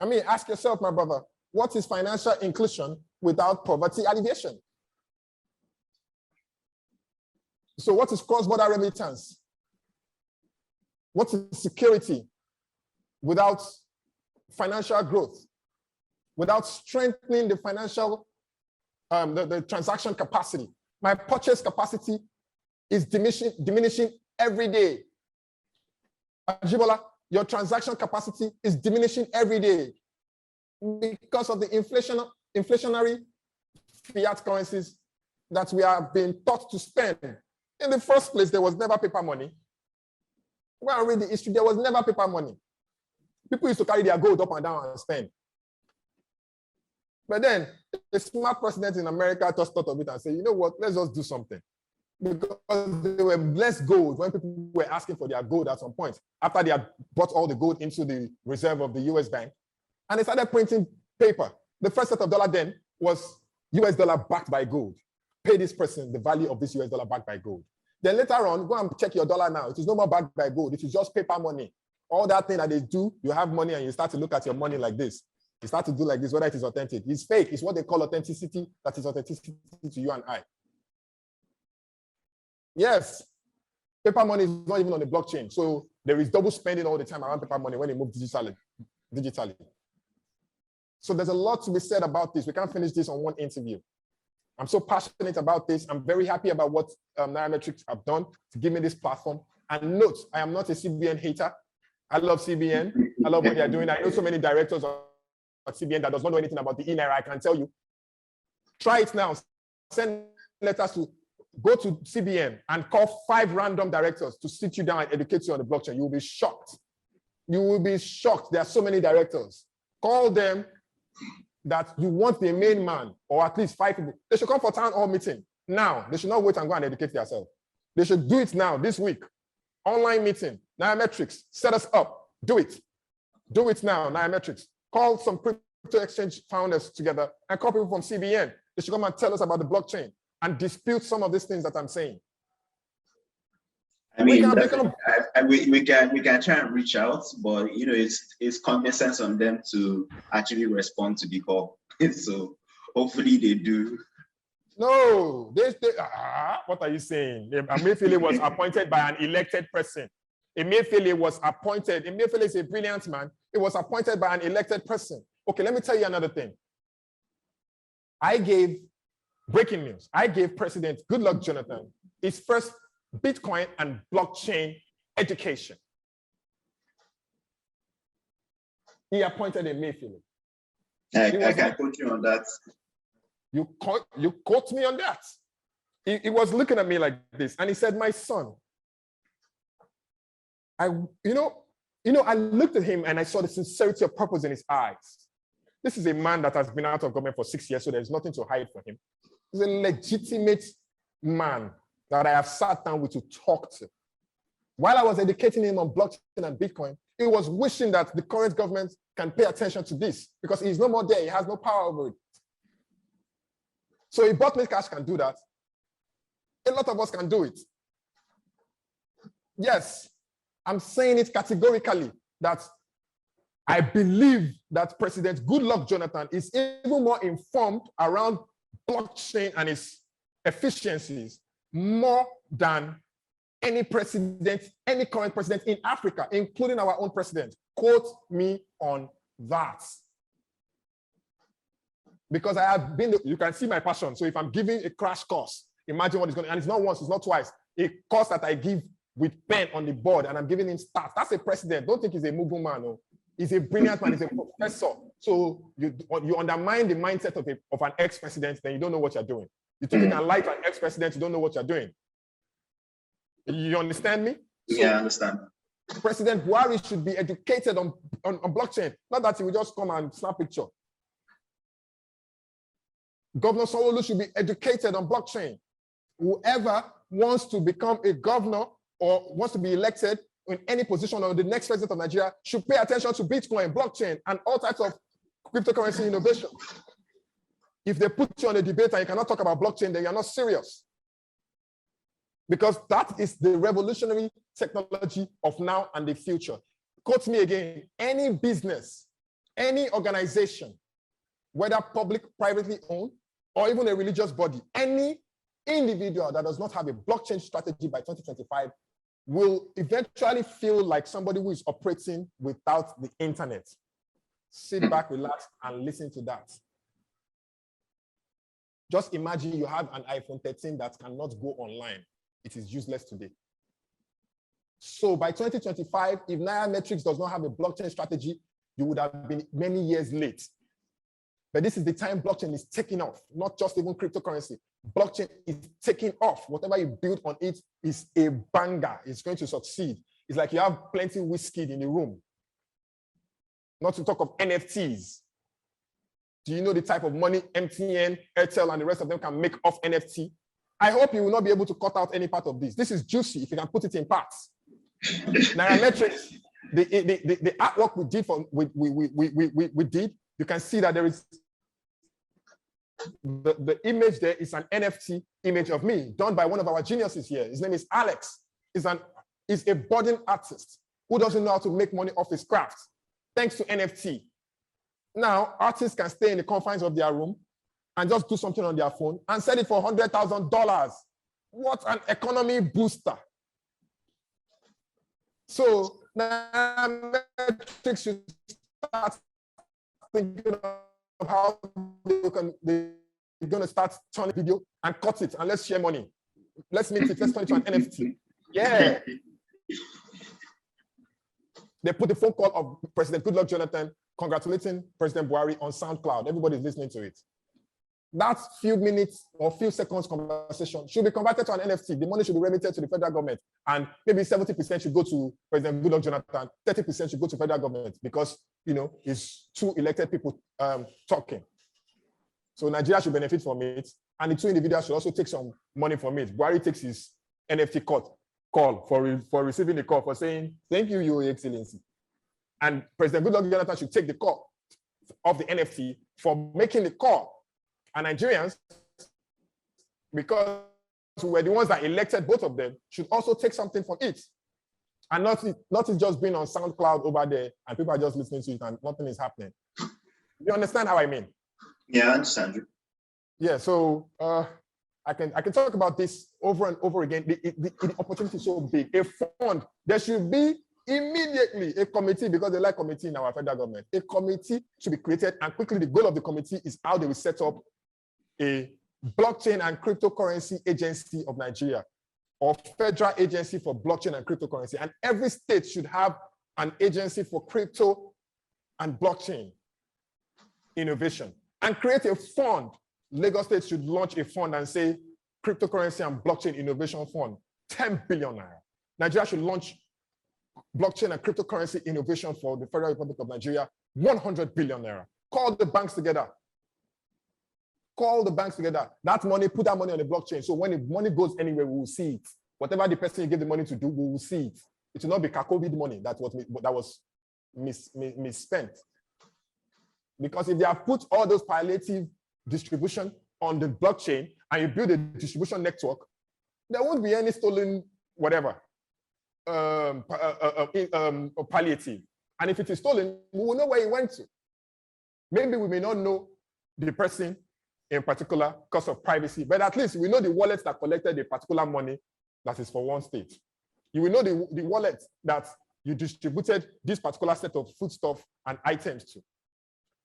mean, ask yourself, my brother, what is financial inclusion without poverty alleviation? So what is cross-border remittance? What is security without financial growth? Without strengthening the financial, the transaction capacity. My purchase capacity is diminishing every day. Ajibola, your transaction capacity is diminishing every day because of the inflationary fiat currencies that we are being taught to spend. In the first place, there was never paper money. When I read the history, there was never paper money. People used to carry their gold up and down and spend. But then a smart president in America just thought of it and said, you know what, let's just do something. Because there were less gold when people were asking for their gold at some point, after they had brought all the gold into the reserve of the US bank. And they started printing paper. The first set of dollar then was US dollar backed by gold. Pay this person the value of this US dollar backed by gold. Then later on, go and check your dollar now. It is no more backed by gold. It is just paper money. All that thing that they do, you have money and you start to look at your money like this. You start to do like this, whether it is authentic. It's fake. It's what they call authenticity. That is authenticity to you and I. Yes, paper money is not even on the blockchain. So there is double spending all the time around paper money when it moves digitally. So there's a lot to be said about this. We can't finish this on one interview. I'm so passionate about this. I'm very happy about what Nairametrics have done to give me this platform. And note, I am not a CBN hater. I love CBN. I love what they're doing. I know so many directors at CBN that does not know anything about the eNaira. I can tell you. Try it now. Send letters to, go to CBN and call 5 random directors to sit you down and educate you on the blockchain. You will be shocked. You will be shocked. There are so many directors. Call them that you want the main man, or at least 5 people. They should come for town hall meeting now. They should not wait and go and educate themselves. They should do it now, this week. Online meeting, Nairametrics, set us up. Do it. Do it now, Nairametrics. Call some crypto exchange founders together and call people from CBN. They should come and tell us about the blockchain and dispute some of these things that I'm saying. I mean, we can try and reach out, but you know, it's common sense on them to actually respond to the call. So hopefully they do. No, what are you saying? Emefiele was appointed by an elected person. Emefiele was appointed. Emefiele is a brilliant man. He was appointed by an elected person. Okay, let me tell you another thing. I gave breaking news. I gave President Goodluck Jonathan his first Bitcoin and blockchain education. He appointed Emefiele. I can quote you on that. You quote me on that. He was looking at me like this, and he said, "My son, I looked at him and I saw the sincerity of purpose in his eyes. This is a man that has been out of government for 6 years, so there's nothing to hide from him. He's a legitimate man that I have sat down with to talk to. While I was educating him on blockchain and Bitcoin, he was wishing that the current government can pay attention to this because he's no more there. He has no power over it. So if BotMyCash can do that, a lot of us can do it. Yes, I'm saying it categorically that I believe that President Goodluck Jonathan is even more informed around blockchain and its efficiencies more than any president, any current president in Africa, including our own president. Quote me on that. Because I have been, you can see my passion. So if I'm giving a crash course, imagine what is going to, and it's not once, it's not twice, a course that I give with pen on the board and I'm giving him stats. That's a president. Don't think he's a Mugu man. No. He's a brilliant man, he's a professor. So you undermine the mindset of an ex-president, then you don't know what you're doing. You think you can lie to an ex-president, you don't know what you're doing. You understand me? So Yeah, I understand. President Buhari should be educated on blockchain, not that he will just come and snap picture. Governor Sanwo-Olu should be educated on blockchain. Whoever wants to become a governor or wants to be elected in any position or the next president of Nigeria should pay attention to Bitcoin, blockchain, and all types of cryptocurrency innovation. If they put you on a debate and you cannot talk about blockchain, then you're not serious. Because that is the revolutionary technology of now and the future. Quote me again, any business, any organization, whether public, privately owned, or even a religious body, any individual that does not have a blockchain strategy by 2025 will eventually feel like somebody who is operating without the internet. Sit back, relax, and listen to that. Just imagine you have an iPhone 13 that cannot go online. It is useless today. So by 2025, if Nairametrics does not have a blockchain strategy, you would have been many years late. But this is the time blockchain is taking off, not just even cryptocurrency. Blockchain is taking off. Whatever you build on it is a banger. It's going to succeed. It's like you have plenty of whiskey in the room. Not to talk of NFTs. Do you know the type of money MTN, Airtel, and the rest of them can make off NFT? I hope you will not be able to cut out any part of this. This is juicy if you can put it in parts. Nairametrics, the artwork we did we did, you can see that there is the image there is an NFT image of me done by one of our geniuses here. His name is Alex. He's a budding artist who doesn't know how to make money off his craft, thanks to NFT. Now, artists can stay in the confines of their room and just do something on their phone and sell it for $100,000. What an economy booster. So Nairametrics should start thinking of how they're going to start turning video and cut it and let's share money. Let's make it, let's turn it to an NFT. Yeah. They put the phone call of President Goodluck Jonathan congratulating President Buhari on SoundCloud. Everybody's listening to it. That few minutes or few seconds conversation should be converted to an NFT. The money should be remitted to the federal government, and maybe 70% should go to President Goodluck Jonathan, 30% should go to federal government because it's two elected people talking. So Nigeria should benefit from it, and the two individuals should also take some money from it. Buhari takes his NFT call for receiving the call for saying thank you, Your Excellency, and President Goodluck Jonathan should take the call of the NFT for making the call. And Nigerians, because we're the ones that elected both of them, should also take something from it. And not it just being on SoundCloud over there and people are just listening to it and nothing is happening. You understand how I mean? Yeah, I understand you. Yeah, so I can talk about this over and over again. The opportunity is so big. A fund, there should be immediately a committee, because they like committee in our federal government. A committee should be created, and quickly the goal of the committee is how they will set up a blockchain and cryptocurrency agency of Nigeria, or federal agency for blockchain and cryptocurrency. And every state should have an agency for crypto and blockchain innovation and create a fund. Lagos State should launch a fund and say cryptocurrency and blockchain innovation fund, 10 billion naira. Nigeria should launch blockchain and cryptocurrency innovation for the Federal Republic of Nigeria, 100 billion naira. Call the banks together. Call the banks together. That money, put that money on the blockchain. So when the money goes anywhere, we will see it. Whatever the person you give the money to do, we will see it. It will not be COVID money that was misspent. Because if they have put all those palliative distribution on the blockchain and you build a distribution network, there won't be any stolen whatever palliative. And if it is stolen, we will know where it went to. Maybe we may not know the person in particular because of privacy, but at least we know the wallets that collected the particular money that is for one state. You will know the wallet that you distributed this particular set of foodstuff and items to.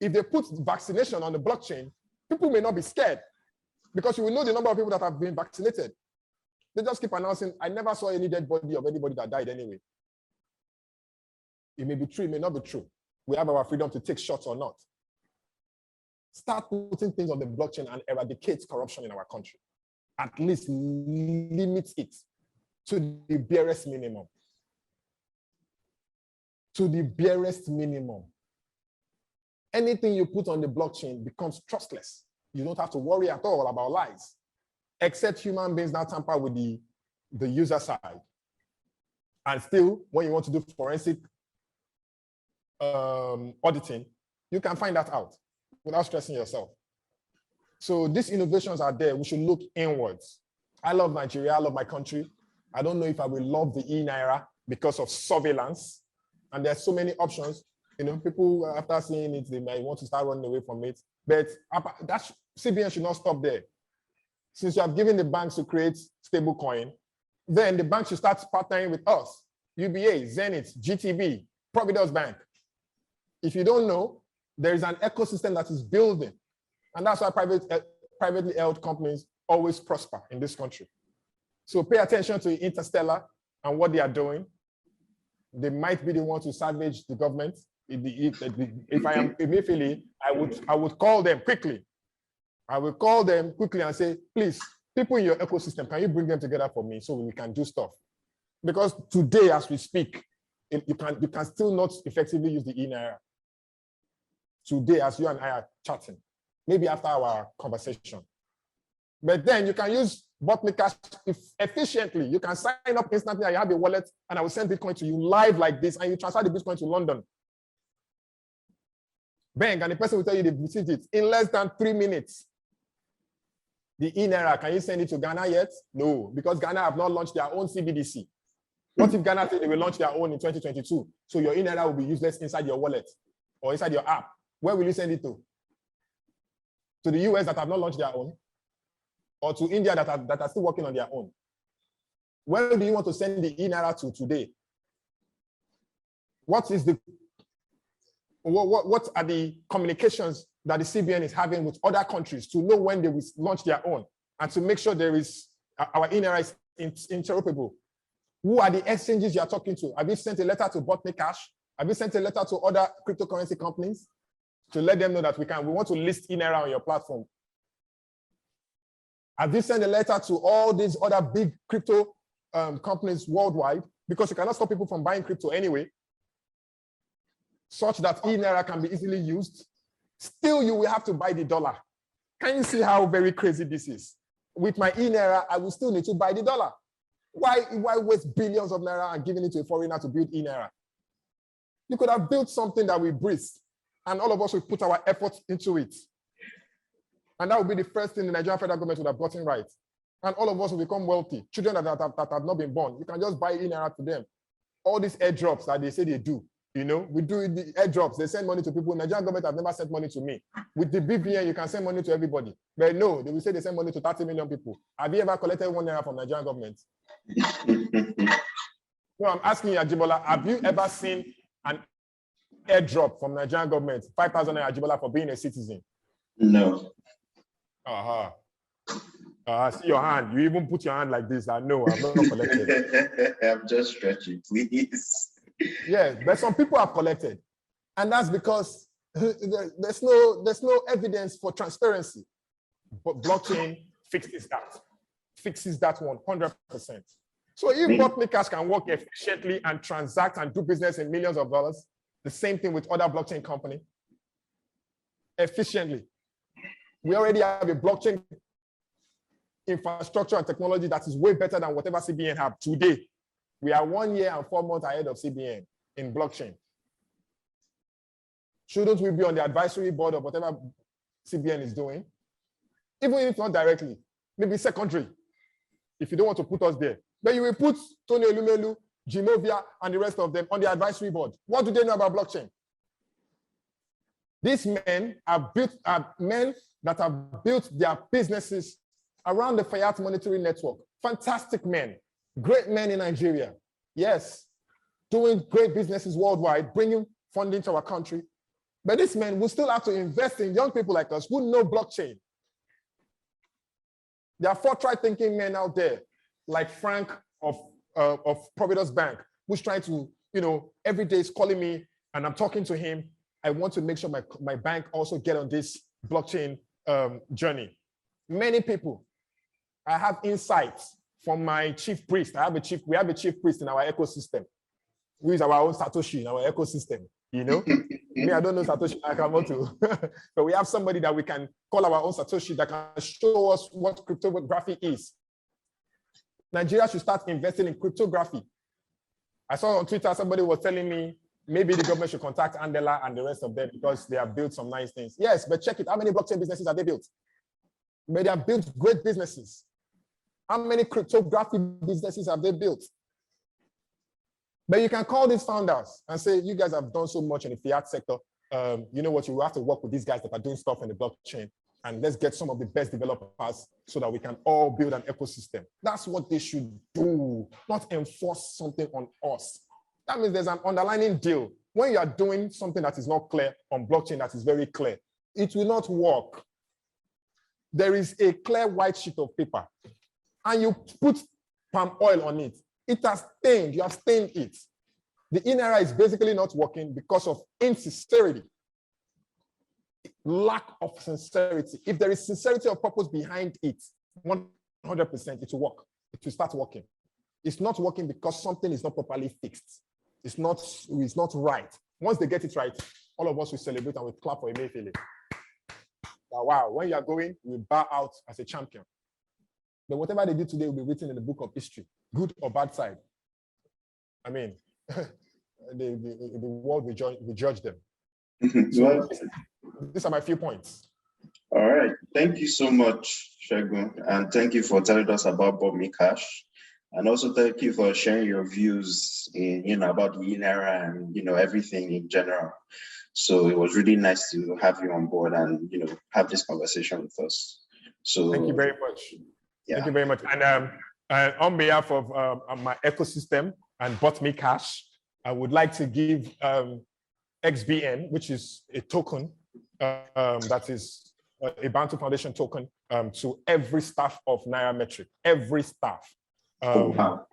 If they put vaccination on the blockchain, people may not be scared because you will know the number of people that have been vaccinated. They just keep announcing, I never saw any dead body of anybody that died anyway. It may be true, it may not be true. We have our freedom to take shots or not. Start putting things on the blockchain and eradicate corruption in our country. At least limit it. to the barest minimum. To the barest minimum. Anything you put on the blockchain becomes trustless. You don't have to worry at all about lies, except human beings now tamper with the user side. And still, when you want to do forensic auditing, you can find that out without stressing yourself. So these innovations are there. We should look inwards. I love Nigeria. I love my country. I don't know if I will love the eNaira because of surveillance. And there's so many options. You know, people after seeing it, they might want to start running away from it. But that CBN should not stop there. Since you have given the banks to create stable coin, then the bank should start partnering with us. UBA, Zenith, GTB, Providence Bank. If you don't know, there is an ecosystem that is building. And that's why privately held companies always prosper in this country. So pay attention to Interstellar and what they are doing. They might be the ones to salvage the government. If I am immediately, I would call them quickly. I will call them quickly and say, please, people in your ecosystem, can you bring them together for me so we can do stuff? Because today, as we speak, you can still not effectively use the eNaira. Today, as you and I are chatting, maybe after our conversation. But then you can use BotMyCash efficiently. You can sign up instantly and you have a wallet, and I will send Bitcoin to you live like this, and you transfer the Bitcoin to London. Bang, and the person will tell you they've received it in less than 3 minutes. The eNaira, can you send it to Ghana yet? No, because Ghana have not launched their own CBDC. What if Ghana say they will launch their own in 2022? So your eNaira will be useless inside your wallet or inside your app. Where will you send it to? To the US that have not launched their own? Or to India that are still working on their own? Where do you want to send the eNaira to today? What are the communications that the CBN is having with other countries to know when they will launch their own and to make sure there is our eNaira is interoperable? Who are the exchanges you are talking to? Have you sent a letter to BotMyCash? Have you sent a letter to other cryptocurrency companies to let them know that we want to list eNaira on your platform? Have you sent a letter to all these other big crypto companies worldwide? Because you cannot stop people from buying crypto anyway, such that eNaira can be easily used. Still, you will have to buy the dollar. Can you see how very crazy this is? With my eNaira, I will still need to buy the dollar. Why waste billions of naira and giving it to a foreigner to build eNaira? You could have built something that we breathe, and all of us will put our effort into it. And that would be the first thing the Nigerian federal government would have gotten right. And all of us will become wealthy. Children that have not been born, you can just buy eNaira to them. All these airdrops that they say they do, you know, we do the airdrops. They send money to people. Nigerian government have never sent money to me. With the BVN, you can send money to everybody. But no, they will say they send money to 30 million people. Have you ever collected 1 naira from Nigerian government? No, I'm asking you, Ajibola, have you ever seen an airdrop from Nigerian government, 5,000 naira, Ajibola, for being a citizen? No. See your hand. You even put your hand like this. I know, I'm not collected. I'm just stretching, please. Yeah, but some people have collected. And that's because there's no evidence for transparency. But blockchain fixes that 100%. So if BotMyCash can work efficiently and transact and do business in millions of dollars, the same thing with other blockchain companies, efficiently. We already have a blockchain infrastructure and technology that is way better than whatever CBN have today. We are 1 year and 4 months ahead of CBN in blockchain. Shouldn't we be on the advisory board of whatever CBN is doing? Even if not directly, maybe secondary, if you don't want to put us there. But you will put Tony Elumelu, Jimovia, and the rest of them on the advisory board. What do they know about blockchain? These men are men that have built their businesses around the fiat monetary network. Fantastic men, great men in Nigeria. Yes, doing great businesses worldwide, bringing funding to our country. But these men will still have to invest in young people like us who know blockchain. There are forthright thinking men out there, like Frank of Providence Bank, who's trying to, every day is calling me and I'm talking to him. I want to make sure my bank also get on this blockchain journey. Many people, I have insights from my chief priest. We have a chief priest in our ecosystem, who is our own Satoshi in our ecosystem. You know, me, I don't know Satoshi Nakamoto, but we have somebody that we can call our own Satoshi that can show us what cryptography is. Nigeria should start investing in cryptography. I saw on Twitter, somebody was telling me maybe the government should contact Andela and the rest of them because they have built some nice things. Yes, but check it. How many blockchain businesses have they built? But they have built great businesses. How many cryptography businesses have they built? But you can call these founders and say, you guys have done so much in the fiat sector. You know what, you have to work with these guys that are doing stuff in the blockchain, and let's get some of the best developers so that we can all build an ecosystem. That's what they should do, not enforce something on us. That means there's an underlying deal. When you are doing something that is not clear on blockchain that is very clear, it will not work. There is a clear white sheet of paper, and you put palm oil on it. It has stained, you have stained it. The eNaira is basically not working because of insincerity, lack of sincerity. If there is sincerity of purpose behind it, 100%, it will work. It will start working. It's not working because something is not properly fixed. It's not right. Once they get it right, all of us will celebrate and we clap for Emefiele. Wow, when you are going, you bow out as a champion. But whatever they did today will be written in the book of history, good or bad side. I mean, the world will judge them. So these are my few points. All right. Thank you so much, Segun. And thank you for telling us about BotMyCash. And also thank you for sharing your views in, about the eNaira and, everything in general. So it was really nice to have you on board and, have this conversation with us. So thank you very much. Yeah. Thank you very much. And on behalf of my ecosystem and BotMyCash, I would like to give XBN, which is a token that is a Bantu Foundation token to every staff of Nairametric, every staff. Wow.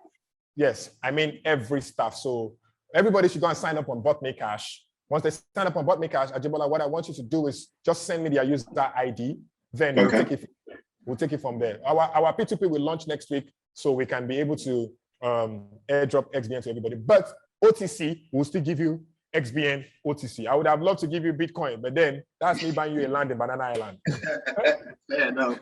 Yes, I mean every staff. So everybody should go and sign up on BotMyCash. Once they sign up on BotMyCash, Ajibola, what I want you to do is just send me their user ID, then we'll take it from there. Our P2P will launch next week, so we can be able to airdrop XBN to everybody. But OTC will still give you XBN OTC. I would have loved to give you Bitcoin, but then that's me buying you a land in Banana Island. Fair enough.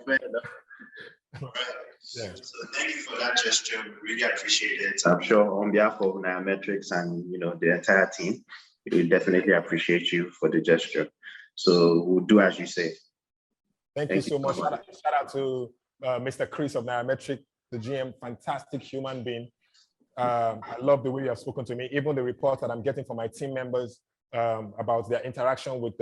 Yeah. So thank you for that gesture. We really appreciate it. I'm sure on behalf of Nairametrics and the entire team, we definitely appreciate you for the gesture. So we'll do as you say. Thank you so much. Shout out to Mr. Chris of Nairametric, the GM, fantastic human being. I love the way you have spoken to me. Even the report that I'm getting from my team members about their interaction with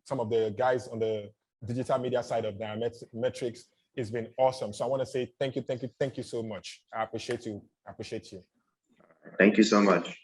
some of the guys on the digital media side of Nairametrics has been awesome. So I want to say thank you so much. I appreciate you. Thank you so much.